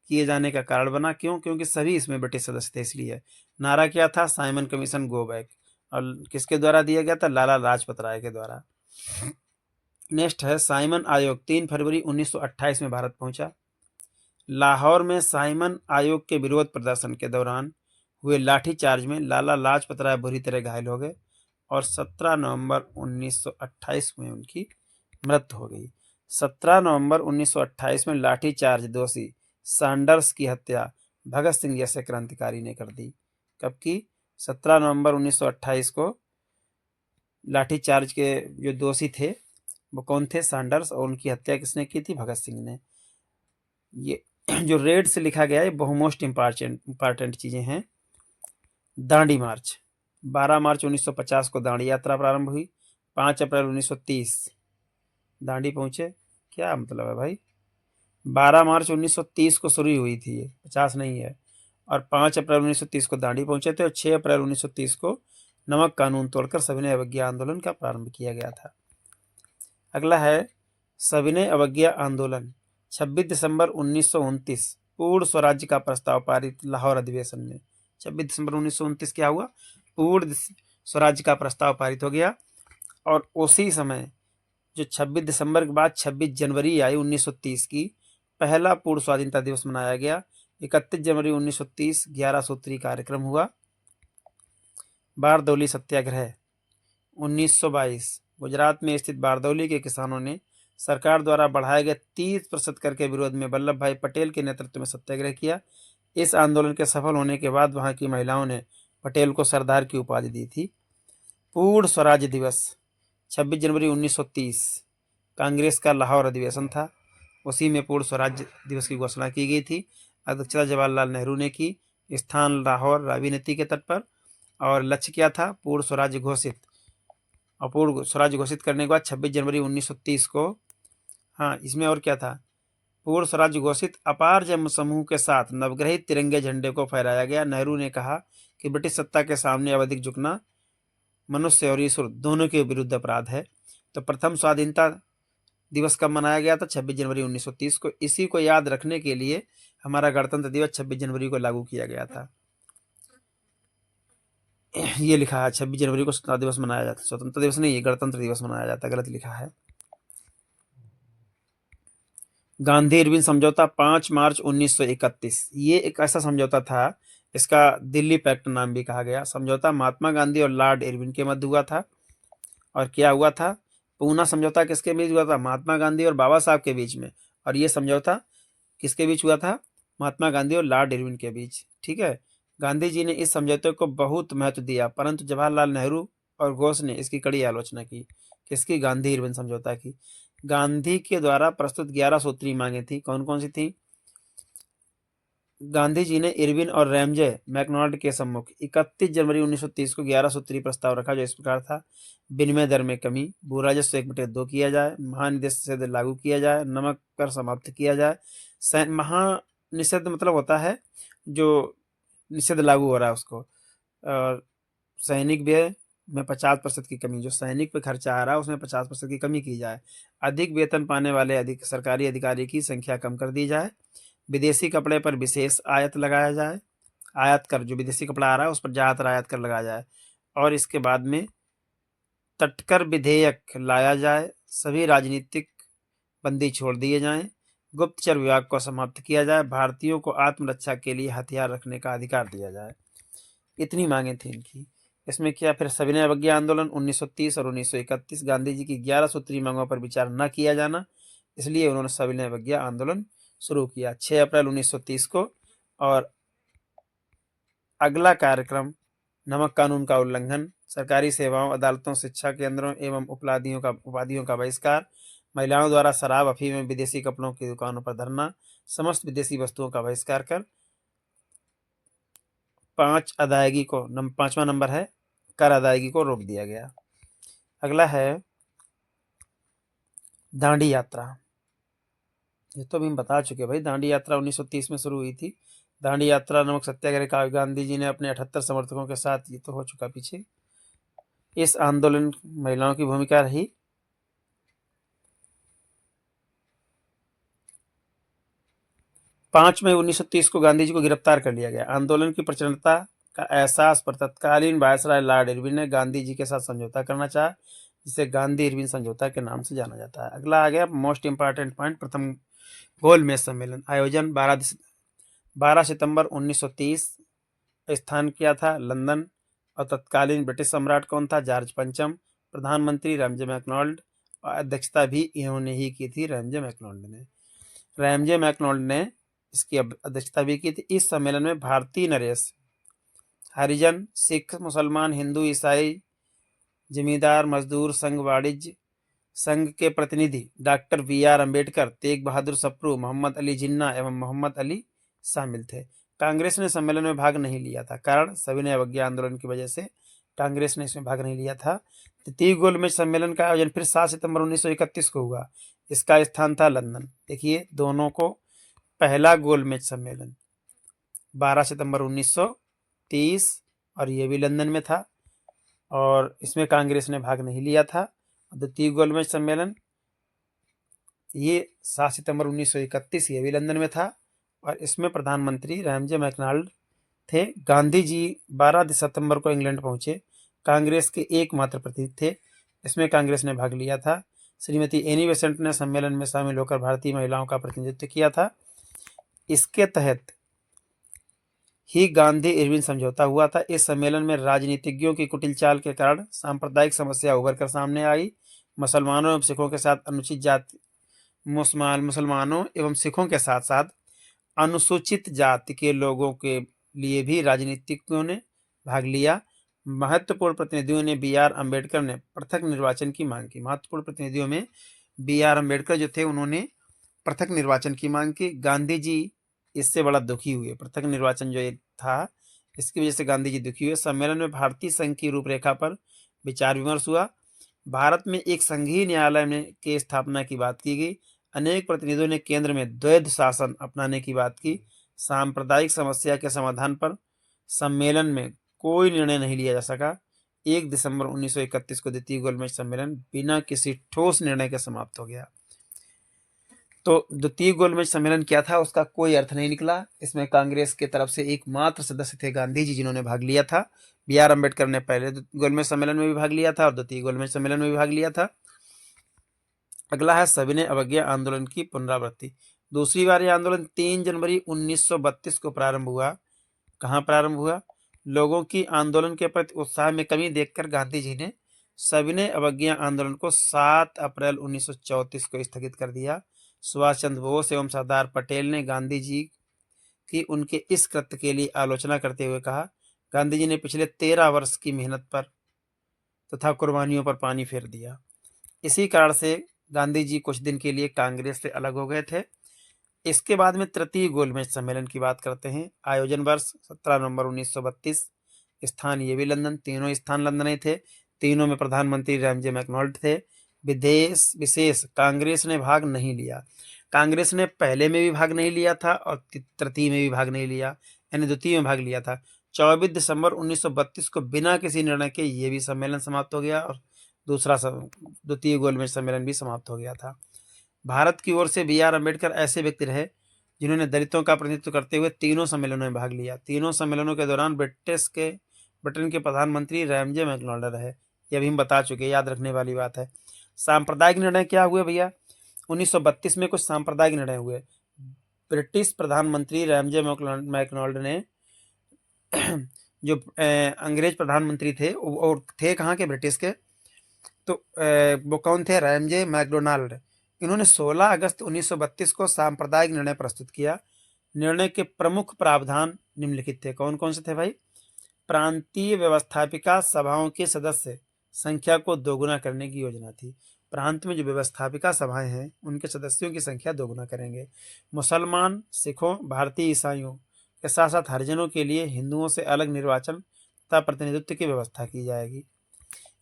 [SPEAKER 1] किए जाने का कारण बना। क्यों? क्योंकि सभी इसमें ब्रिटिश सदस्य थे, इसलिए। नारा क्या था? Simon commission go back. और किसके द्वारा दिया गया था? लाला लाजपत राय के द्वारा। नेक्स्ट है, साइमन आयोग 3 फरवरी 1928 में भारत पहुंचा। लाहौर में साइमन आयोग के विरोध प्रदर्शन के दौरान हुए लाठीचार्ज में लाला लाजपत राय बुरी तरह घायल हो गए, और 17 नवंबर 1928 में उनकी मृत्यु हो गई। 17 नवंबर 1928 में लाठीचार्ज दोषी सैंडर्स की हत्या भगत सिंह जैसे क्रांतिकारी ने कर दी। कब की? 17 नवंबर 1928 को लाठीचार्ज के जो दोषी थे वो कौन थे? सैंडर्स। और उनकी हत्या किसने की थी? भगत सिंह ने। ये जो रेड से लिखा गया है, बहु मोस्ट इंपॉर्टेंट चीजें हैं। दांडी मार्च 12 मार्च 1950 को दांडी यात्रा प्रारंभ हुई। 5 अप्रैल 1930 दांडी पहुंचे। क्या मतलब है भाई? 12 मार्च 1930 को शुरू हुई थी, ये 50 नहीं है। और 5 अप्रैल 1930 को दांडी पहुंचे थे, और 6 अप्रैल 1930 को नमक कानून तोड़कर सविनय अवज्ञा आंदोलन का प्रारंभ किया गया था। अगला है सविनय अवज्ञा आंदोलन। 26 दिसंबर 1929 पूर्ण स्वराज्य का प्रस्ताव पारित लाहौर अधिवेशन में। 26 दिसंबर 1929 क्या हुआ? पूर्ण स्वराज्य का प्रस्ताव पारित हो गया। और उसी समय जो 26 दिसंबर के बाद 26 जनवरी आई 1930 की, पहला पूर्ण स्वाधीनता दिवस मनाया गया। 31 जनवरी 1930 11 सूत्री कार्यक्रम हुआ। बारदौली सत्याग्रह 1922 गुजरात में स्थित बारदौली के किसानों ने सरकार द्वारा बढ़ाए गए 30% कर के विरोध में वल्लभ भाई पटेल के नेतृत्व में सत्याग्रह किया। इस आंदोलन के सफल होने के बाद वहां की महिलाओं ने पटेल को सरदार की उपाधि दी थी। पूर्ण स्वराज्य दिवस 26 जनवरी 1930 कांग्रेस का लाहौर अधिवेशन था, उसी में पूर्ण स्वराज्य दिवस की घोषणा की गई थी। अध्यक्षता जवाहरलाल नेहरू ने की। स्थान लाहौर रावी नदी के तट पर। और लक्ष्य क्या था? पूर्ण स्वराज्य घोषित। और पूर्ण स्वराज्य घोषित करने के बाद 26 जनवरी 1930 को, हाँ इसमें और क्या था? पूर्ण स्वराज्य घोषित अपार जन समूह के साथ नवग्रहित तिरंगे झंडे को फहराया गया। नेहरू ने कहा कि ब्रिटिश सत्ता के सामने अवधिक झुकना मनुष्य और ईश्वर दोनों के विरुद्ध अपराध है। तो प्रथम स्वाधीनता दिवस कब मनाया गया था? 26 जनवरी 1930 को। इसी को याद रखने के लिए हमारा गणतंत्र दिवस 26 जनवरी को लागू किया गया था। ये लिखा है 26 जनवरी को स्वतंत्रता दिवस मनाया जाता है। स्वतंत्रता दिवस नहीं, ये गणतंत्र दिवस मनाया जाता है, गलत लिखा है। गांधी इरविन समझौता 5 मार्च 1931। ये एक ऐसा समझौता था, इसका दिल्ली पैक्ट नाम भी कहा गया। समझौता महात्मा गांधी और लॉर्ड इरविन के मध्य हुआ था। और क्या हुआ था? पूना समझौता किसके बीच हुआ था? महात्मा गांधी और बाबा साहब के बीच में। और ये समझौता किसके बीच हुआ था? महात्मा गांधी और लॉर्ड इरविन के बीच। ठीक है। गांधी जी ने इस समझौते को बहुत महत्व दिया, परंतु जवाहरलाल नेहरू और घोष ने इसकी कड़ी आलोचना की। किसकी? गांधी इरविन समझौता की। गांधी के द्वारा प्रस्तुत 11 सूत्री मांगे थी। कौन कौन सी थी? गांधी जी ने इरविन और रैमजे मैकडॉनल्ड के सम्मुख 31 जनवरी 1930 को 11 सूत्री प्रस्ताव रखा, जो इस प्रकार था। विनिमय दर में कमी, भू राजस्व 1/2 किया जाए, महानिषेध लागू किया जाए, नमक कर समाप्त किया जाए। महानिषेध मतलब होता है जो निषेध लागू हो रहा है उसको। और सैनिक व्यय में 50% की कमी, जो सैनिक पे खर्चा आ रहा है उसमें 50% की कमी की जाए। अधिक वेतन पाने वाले अधिक सरकारी अधिकारी की संख्या कम कर दी जाए। विदेशी कपड़े पर विशेष आयात लगाया जाए। आयात कर, जो विदेशी कपड़ा आ रहा है उस पर ज्यादातर आयात कर लगाया जाए। और इसके बाद में तटकर विधेयक लाया जाए। सभी राजनीतिक बंदी छोड़ दिए जाएं। गुप्तचर विभाग को समाप्त किया जाए। भारतीयों को आत्मरक्षा के लिए हथियार रखने का अधिकार दिया जाए। इतनी मांगे थी इनकी। इसमें क्या फिर सविनय अवज्ञा आंदोलन 1930 और 1931, गांधी जी की 11 सूत्री मांगों पर विचार न किया जाना, इसलिए उन्होंने सविनय अवज्ञा आंदोलन शुरू किया 6 अप्रैल 1930 को। और अगला कार्यक्रम नमक कानून का उल्लंघन, सरकारी सेवाओं, अदालतों, शिक्षा केंद्रों एवं उपाधियों का बहिष्कार, महिलाओं द्वारा शराब, अफीम एवं विदेशी कपड़ों की दुकानों पर धरना, समस्त विदेशी वस्तुओं का बहिष्कार कर। 5वां नंबर है कर अदायगी को रोक दिया गया। अगला है दांडी यात्रा। ये तो अभी हम बता चुके भाई। दांडी यात्रा 1930 में शुरू हुई थी। दांडी यात्रा नमक सत्याग्रह का गांधी जी ने अपने 78 समर्थकों के साथ, ये तो हो चुका पीछे। इस आंदोलन महिलाओं की भूमिका रही। 5 मई 1930 को गांधी जी को गिरफ्तार कर लिया गया। आंदोलन की प्रचंडता का एहसास पर तत्कालीन वायसराय लॉर्ड इरविन ने गांधी जी के साथ समझौता करना चाहा, जिसे गांधी इरविन समझौता के नाम से जाना जाता है। अगला आ गया मोस्ट इंपॉर्टेंट पॉइंट, प्रथम गोलमेज सम्मेलन। आयोजन 12 सितंबर 1930। स्थान किया था? लंदन। और तत्कालीन ब्रिटिश सम्राट कौन था? जॉर्ज पंचम। प्रधानमंत्री रैमजे मैकडॉनल्ड। और अध्यक्षता भी इन्होंने ही की थी, रैमजे मैकडॉनल्ड ने। रैमजे मैकडॉनल्ड ने इसकी अध्यक्षता भी की थी। इस सम्मेलन में भारतीय नरेश, हरिजन, सिख, मुसलमान, हिंदू, ईसाई, जमींदार, मजदूर संघ, वाणिज्य संघ के प्रतिनिधि डॉक्टर बी.आर. अम्बेडकर, तेग बहादुर सप्रू, मोहम्मद अली जिन्ना एवं मोहम्मद अली शामिल थे। कांग्रेस ने सम्मेलन में भाग नहीं लिया था, कारण सविनय अवज्ञा आंदोलन की वजह से कांग्रेस ने इसमें भाग नहीं लिया था। तृतीय गोलमेज सम्मेलन का आयोजन फिर 7 सितंबर 1931 को हुआ। इसका स्थान था लंदन। देखिए दोनों को, पहला गोलमेज सम्मेलन 12 सितंबर 1930 और ये भी लंदन में था, और इसमें कांग्रेस ने भाग नहीं लिया था। द्वितीय गोलमेज सम्मेलन ये 7 सितंबर 1931, ये भी लंदन में था, और इसमें प्रधानमंत्री रैमजे मैकडॉनल्ड थे। गांधी जी 12 सितंबर को इंग्लैंड पहुंचे। कांग्रेस के एकमात्र प्रतिनिधि थे। इसमें कांग्रेस ने भाग लिया था। श्रीमती एनी बेसेंट ने सम्मेलन में शामिल होकर भारतीय महिलाओं का प्रतिनिधित्व किया था। इसके तहत ही गांधी इरविन समझौता हुआ था। इस सम्मेलन में राजनीतिज्ञों की कुटिल चाल के कारण सांप्रदायिक समस्या उभर कर सामने आई। मुसलमानों एवं सिखों के साथ अनुचित जाति मुसलमानों एवं सिखों के साथ साथ अनुसूचित जाति के लोगों के लिए भी राजनीतिज्ञों ने भाग लिया। महत्वपूर्ण प्रतिनिधियों ने बी.आर. अम्बेडकर ने पृथक निर्वाचन की मांग की। महत्वपूर्ण प्रतिनिधियों में बी.आर. अम्बेडकर जो थे, उन्होंने पृथक निर्वाचन की मांग की। गांधी जी इससे बड़ा दुखी हुए। पृथक निर्वाचन जो था, इसकी वजह से गांधी जी दुखी हुए। सम्मेलन में भारतीय संघ की रूपरेखा पर विचार विमर्श हुआ। भारत में एक संघीय न्यायालय में की स्थापना की बात की गई। अनेक प्रतिनिधियों ने केंद्र में द्वैध शासन अपनाने की बात की। सांप्रदायिक समस्या के समाधान पर सम्मेलन में कोई निर्णय नहीं लिया जा सका। 1 दिसंबर 1931 को द्वितीय गोलमेज सम्मेलन बिना किसी ठोस निर्णय के समाप्त हो गया। तो द्वितीय गोलमेज सम्मेलन क्या था, उसका कोई अर्थ नहीं निकला। इसमें कांग्रेस के तरफ से एकमात्र सदस्य थे गांधी जी, जिन्होंने भाग लिया था। बी.आर. अम्बेडकर ने पहले गोलमेज सम्मेलन में भी भाग लिया था और द्वितीय गोलमेज सम्मेलन में भी भाग लिया था। अगला है सविनय अवज्ञा आंदोलन की पुनरावृत्ति। दूसरी बार यह आंदोलन 3 जनवरी 1932 को प्रारंभ हुआ। कहाँ प्रारंभ हुआ? लोगों की आंदोलन के प्रति उत्साह में कमी देखकर गांधी जी ने सविनय अवज्ञा आंदोलन को 7 अप्रैल 1934 को स्थगित कर दिया। सुभाष चंद्र बोस एवं सरदार पटेल ने गांधी जी की उनके इस कृत्य के लिए आलोचना करते हुए कहा, गांधी जी ने पिछले 13 वर्ष की मेहनत पर तथा कुर्बानियों पर पानी फेर दिया। इसी कारण से गांधी जी कुछ दिन के लिए कांग्रेस से अलग हो गए थे। इसके बाद में तृतीय गोलमेज सम्मेलन की बात करते हैं। आयोजन वर्ष 17 नवंबर 1932, स्थान ये भी लंदन, तीनों स्थान लंदन ही थे। तीनों में प्रधानमंत्री रैमजे मैकडॉनल्ड थे। विदेश विशेष कांग्रेस ने भाग नहीं लिया। कांग्रेस ने पहले में भी भाग नहीं लिया था और तृतीय में भी भाग नहीं लिया, यानी द्वितीय में भाग लिया था। 24 दिसंबर 1932 को बिना किसी निर्णय के ये भी सम्मेलन समाप्त हो गया और दूसरा द्वितीय गोलमेज सम्मेलन भी समाप्त हो गया था। भारत की ओर से बी.आर. अम्बेडकर ऐसे व्यक्ति रहे जिन्होंने दलितों का प्रतिनिधित्व करते हुए तीनों सम्मेलनों में भाग लिया। तीनों सम्मेलनों के दौरान ब्रिटेन के प्रधानमंत्री रैमजे मैकडॉनल्ड रहे। ये भी हम बता चुके, याद रखने वाली बात है। सांप्रदायिक निर्णय क्या हुए भैया? 1932 में कुछ सांप्रदायिक निर्णय हुए। ब्रिटिश प्रधानमंत्री रैमजे मैकडॉनल्ड ने जो अंग्रेज प्रधानमंत्री थे और थे कहाँ के? ब्रिटिश के। तो वो कौन थे? Ramsay MacDonald. इन्होंने 16 अगस्त 1932 को सांप्रदायिक निर्णय प्रस्तुत किया। निर्णय के प्रमुख प्रावधान निम्नलिखित थे। कौन कौन से थे भाई? प्रांतीय व्यवस्थापिका सभाओं के सदस्य संख्या को दोगुना करने की योजना थी। प्रांत में जो व्यवस्थापिका सभाएं हैं उनके सदस्यों की संख्या दोगुना करेंगे। मुसलमान, सिखों, भारतीय ईसाइयों के साथ साथ हरिजनों के लिए हिंदुओं से अलग निर्वाचन तथा प्रतिनिधित्व की व्यवस्था की जाएगी।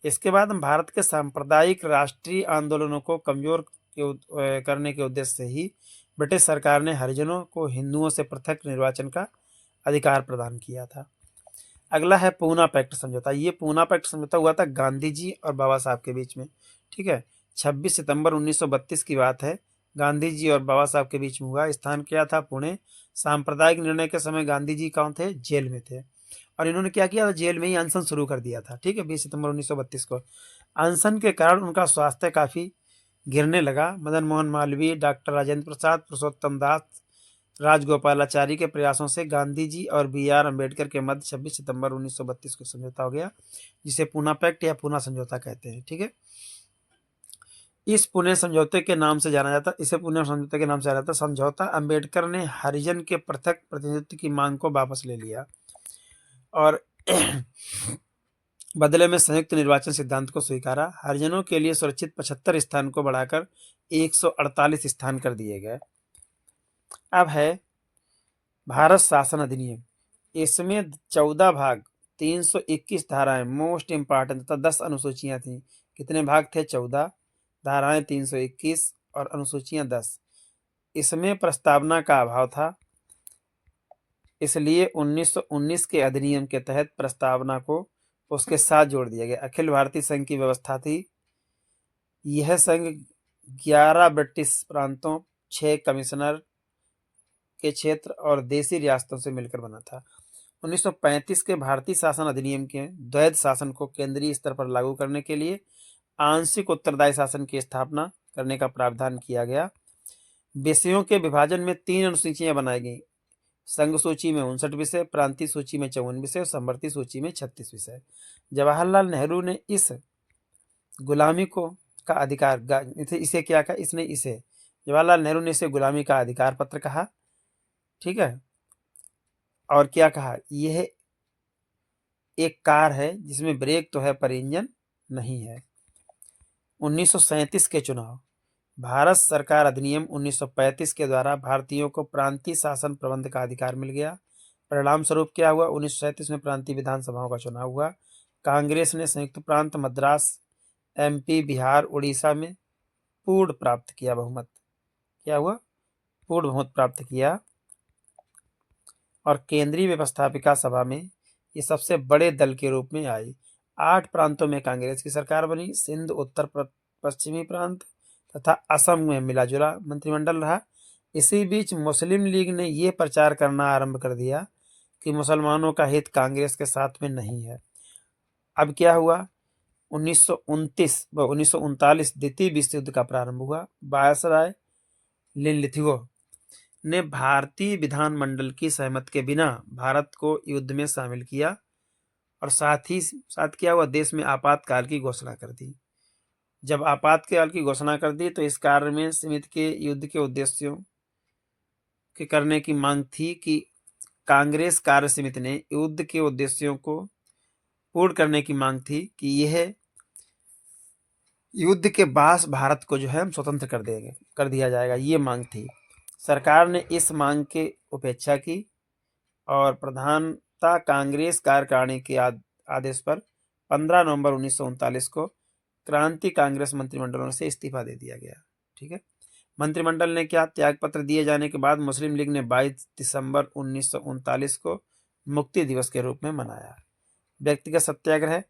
[SPEAKER 1] इसके बाद हम भारत के सांप्रदायिक राष्ट्रीय आंदोलनों को कमजोर करने के उद्देश्य से ही ब्रिटिश सरकार ने हरिजनों को हिंदुओं से पृथक निर्वाचन का अधिकार प्रदान किया था। अगला है पूना पैक्ट समझौता। ये पूना पैक्ट समझौता हुआ था गांधी जी और बाबा साहब के बीच में, ठीक है। 26 सितंबर 1932 की बात है। गांधी जी और बाबा साहब के बीच में हुआ। स्थान क्या था? पुणे। सांप्रदायिक निर्णय के समय गांधी जी कहाँ थे? जेल में थे और इन्होंने क्या किया था? जेल में ही अनशन शुरू कर दिया था, ठीक है, 20 सितंबर 1932 को। अनशन के कारण उनका स्वास्थ्य काफी गिरने लगा। मदन मोहन मालवीय, डॉक्टर राजेंद्र प्रसाद, पुरुषोत्तम दास, राजगोपालाचारी के प्रयासों से गांधी जी और बी.आर. अम्बेडकर के मध्य 26 सितंबर 1932 को समझौता हो गया, जिसे पूना पैक्ट या पूना समझौता कहते हैं, ठीक है। इस पुणे समझौते के नाम से जाना जाता, इसे पुणे समझौते के नाम से जाना जाता। समझौता अम्बेडकर ने हरिजन के पृथक प्रतिनिधित्व की मांग को वापस ले लिया और बदले में संयुक्त निर्वाचन सिद्धांत को स्वीकारा। हरिजनों के लिए सुरक्षित 75 स्थान को बढ़ाकर 148 स्थान कर दिए गए। अब है भारत शासन अधिनियम। इसमें 14 भाग, 321 धाराएं, मोस्ट इंपॉर्टेंट तथा 10 अनुसूचियां थी। कितने भाग थे? 14, धाराएं 321 और अनुसूचियां 10। इसमें प्रस्तावना का अभाव था, इसलिए 1919 के अधिनियम के तहत प्रस्तावना को उसके साथ जोड़ दिया गया। अखिल भारतीय संघ की व्यवस्था थी। यह संघ 11 ब्रिटिश प्रांतों, 6 कमिश्नर के क्षेत्र और देशी रियासतों से मिलकर बना था। 1935 के भारतीय शासन अधिनियम के द्वैध शासन को केंद्रीय स्तर पर लागू करने के लिए आंशिक उत्तरदायी शासन की स्थापना करने का प्रावधान किया गया। विषयों के विभाजन में 3 अनुसूचियां बनाई गई। संघ सूची में 59 विषय, प्रांतीय सूची में 54 विषय और संवर्ती सूची में 36 विषय। जवाहरलाल नेहरू ने इस गुलामी को का अधिकार इसे क्या कहा? इसे जवाहरलाल नेहरू ने इसे गुलामी का अधिकार पत्र कहा, ठीक है। और क्या कहा? यह एक कार है जिसमें ब्रेक तो है पर इंजन नहीं है। 1937 के चुनाव। भारत सरकार अधिनियम 1935 के द्वारा भारतीयों को प्रांतीय शासन प्रबंध का अधिकार मिल गया। परिणाम स्वरूप क्या हुआ? 1937 में प्रांतीय विधानसभाओं का चुनाव हुआ। कांग्रेस ने संयुक्त प्रांत, मद्रास, एमपी, बिहार, उड़ीसा में पूर्ण प्राप्त किया बहुमत। क्या हुआ? पूर्ण बहुमत प्राप्त किया। और केंद्रीय व्यवस्थापिका सभा में ये सबसे बड़े दल के रूप में आई। 8 प्रांतों में कांग्रेस की सरकार बनी। सिंध, उत्तर पश्चिमी प्रांत तथा असम में मिलाजुला मंत्रिमंडल रहा। इसी बीच मुस्लिम लीग ने यह प्रचार करना आरंभ कर दिया कि मुसलमानों का हित कांग्रेस के साथ में नहीं है। अब क्या हुआ? 1939 द्वितीय विश्व युद्ध का प्रारंभ हुआ। वायसराय लिनलिथगो ने भारतीय विधानमंडल की सहमति के बिना भारत को युद्ध में शामिल किया और साथ ही साथ क्या हुआ, देश में आपातकाल की घोषणा कर दी। जब आपातकाल की घोषणा कर दी तो इस कार्य में समिति के युद्ध के उद्देश्यों के करने की मांग थी कि कांग्रेस कार्य समिति ने युद्ध के उद्देश्यों को पूर्ण करने की मांग थी कि यह युद्ध के बाद भारत को जो है हम स्वतंत्र कर दिया जाएगा, ये मांग थी। सरकार ने इस मांग की उपेक्षा की और प्रधानता कांग्रेस कार्यकारिणी के आदेश पर 15 नवंबर 1939 को क्रांति कांग्रेस मंत्रिमंडलों से इस्तीफा दे दिया गया। ठीक है, मंत्रिमंडल ने क्या, त्यागपत्र दिए जाने के बाद मुस्लिम लीग ने 22 दिसंबर 1939 को मुक्ति दिवस के रूप में मनाया। व्यक्तिगत सत्याग्रह,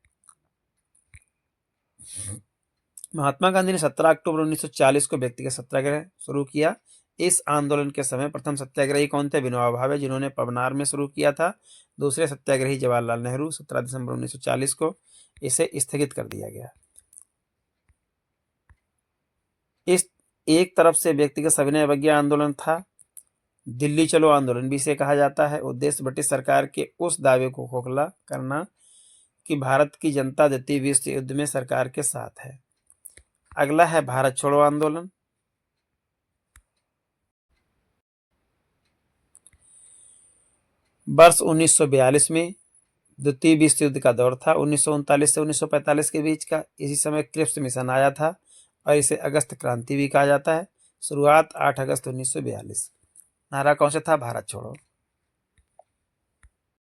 [SPEAKER 1] महात्मा गांधी ने 17 अक्टूबर 1940 को व्यक्तिगत सत्याग्रह शुरू किया। इस आंदोलन के समय प्रथम सत्याग्रही कौन थे? विनोबा भावे, जिन्होंने पवनार में शुरू किया था। दूसरे सत्याग्रही जवाहरलाल नेहरू, 17 दिसंबर 1940 को इसे स्थगित कर दिया गया। इस एक तरफ से व्यक्तिगत सविनय अवज्ञा आंदोलन था, दिल्ली चलो आंदोलन भी इसे कहा जाता है। उद्देश्य ब्रिटिश सरकार के उस दावे को खोखला करना कि भारत की जनता द्वितीय विश्व युद्ध में सरकार के साथ है। अगला है भारत छोड़ो आंदोलन। वर्ष 1942 में द्वितीय विश्व युद्ध का दौर था, 1939 से 1945 के बीच का। इसी समय क्रिप्स मिशन आया था और इसे अगस्त क्रांति भी कहा जाता है। शुरुआत 8 अगस्त 1942। नारा कौन सा था? भारत छोड़ो।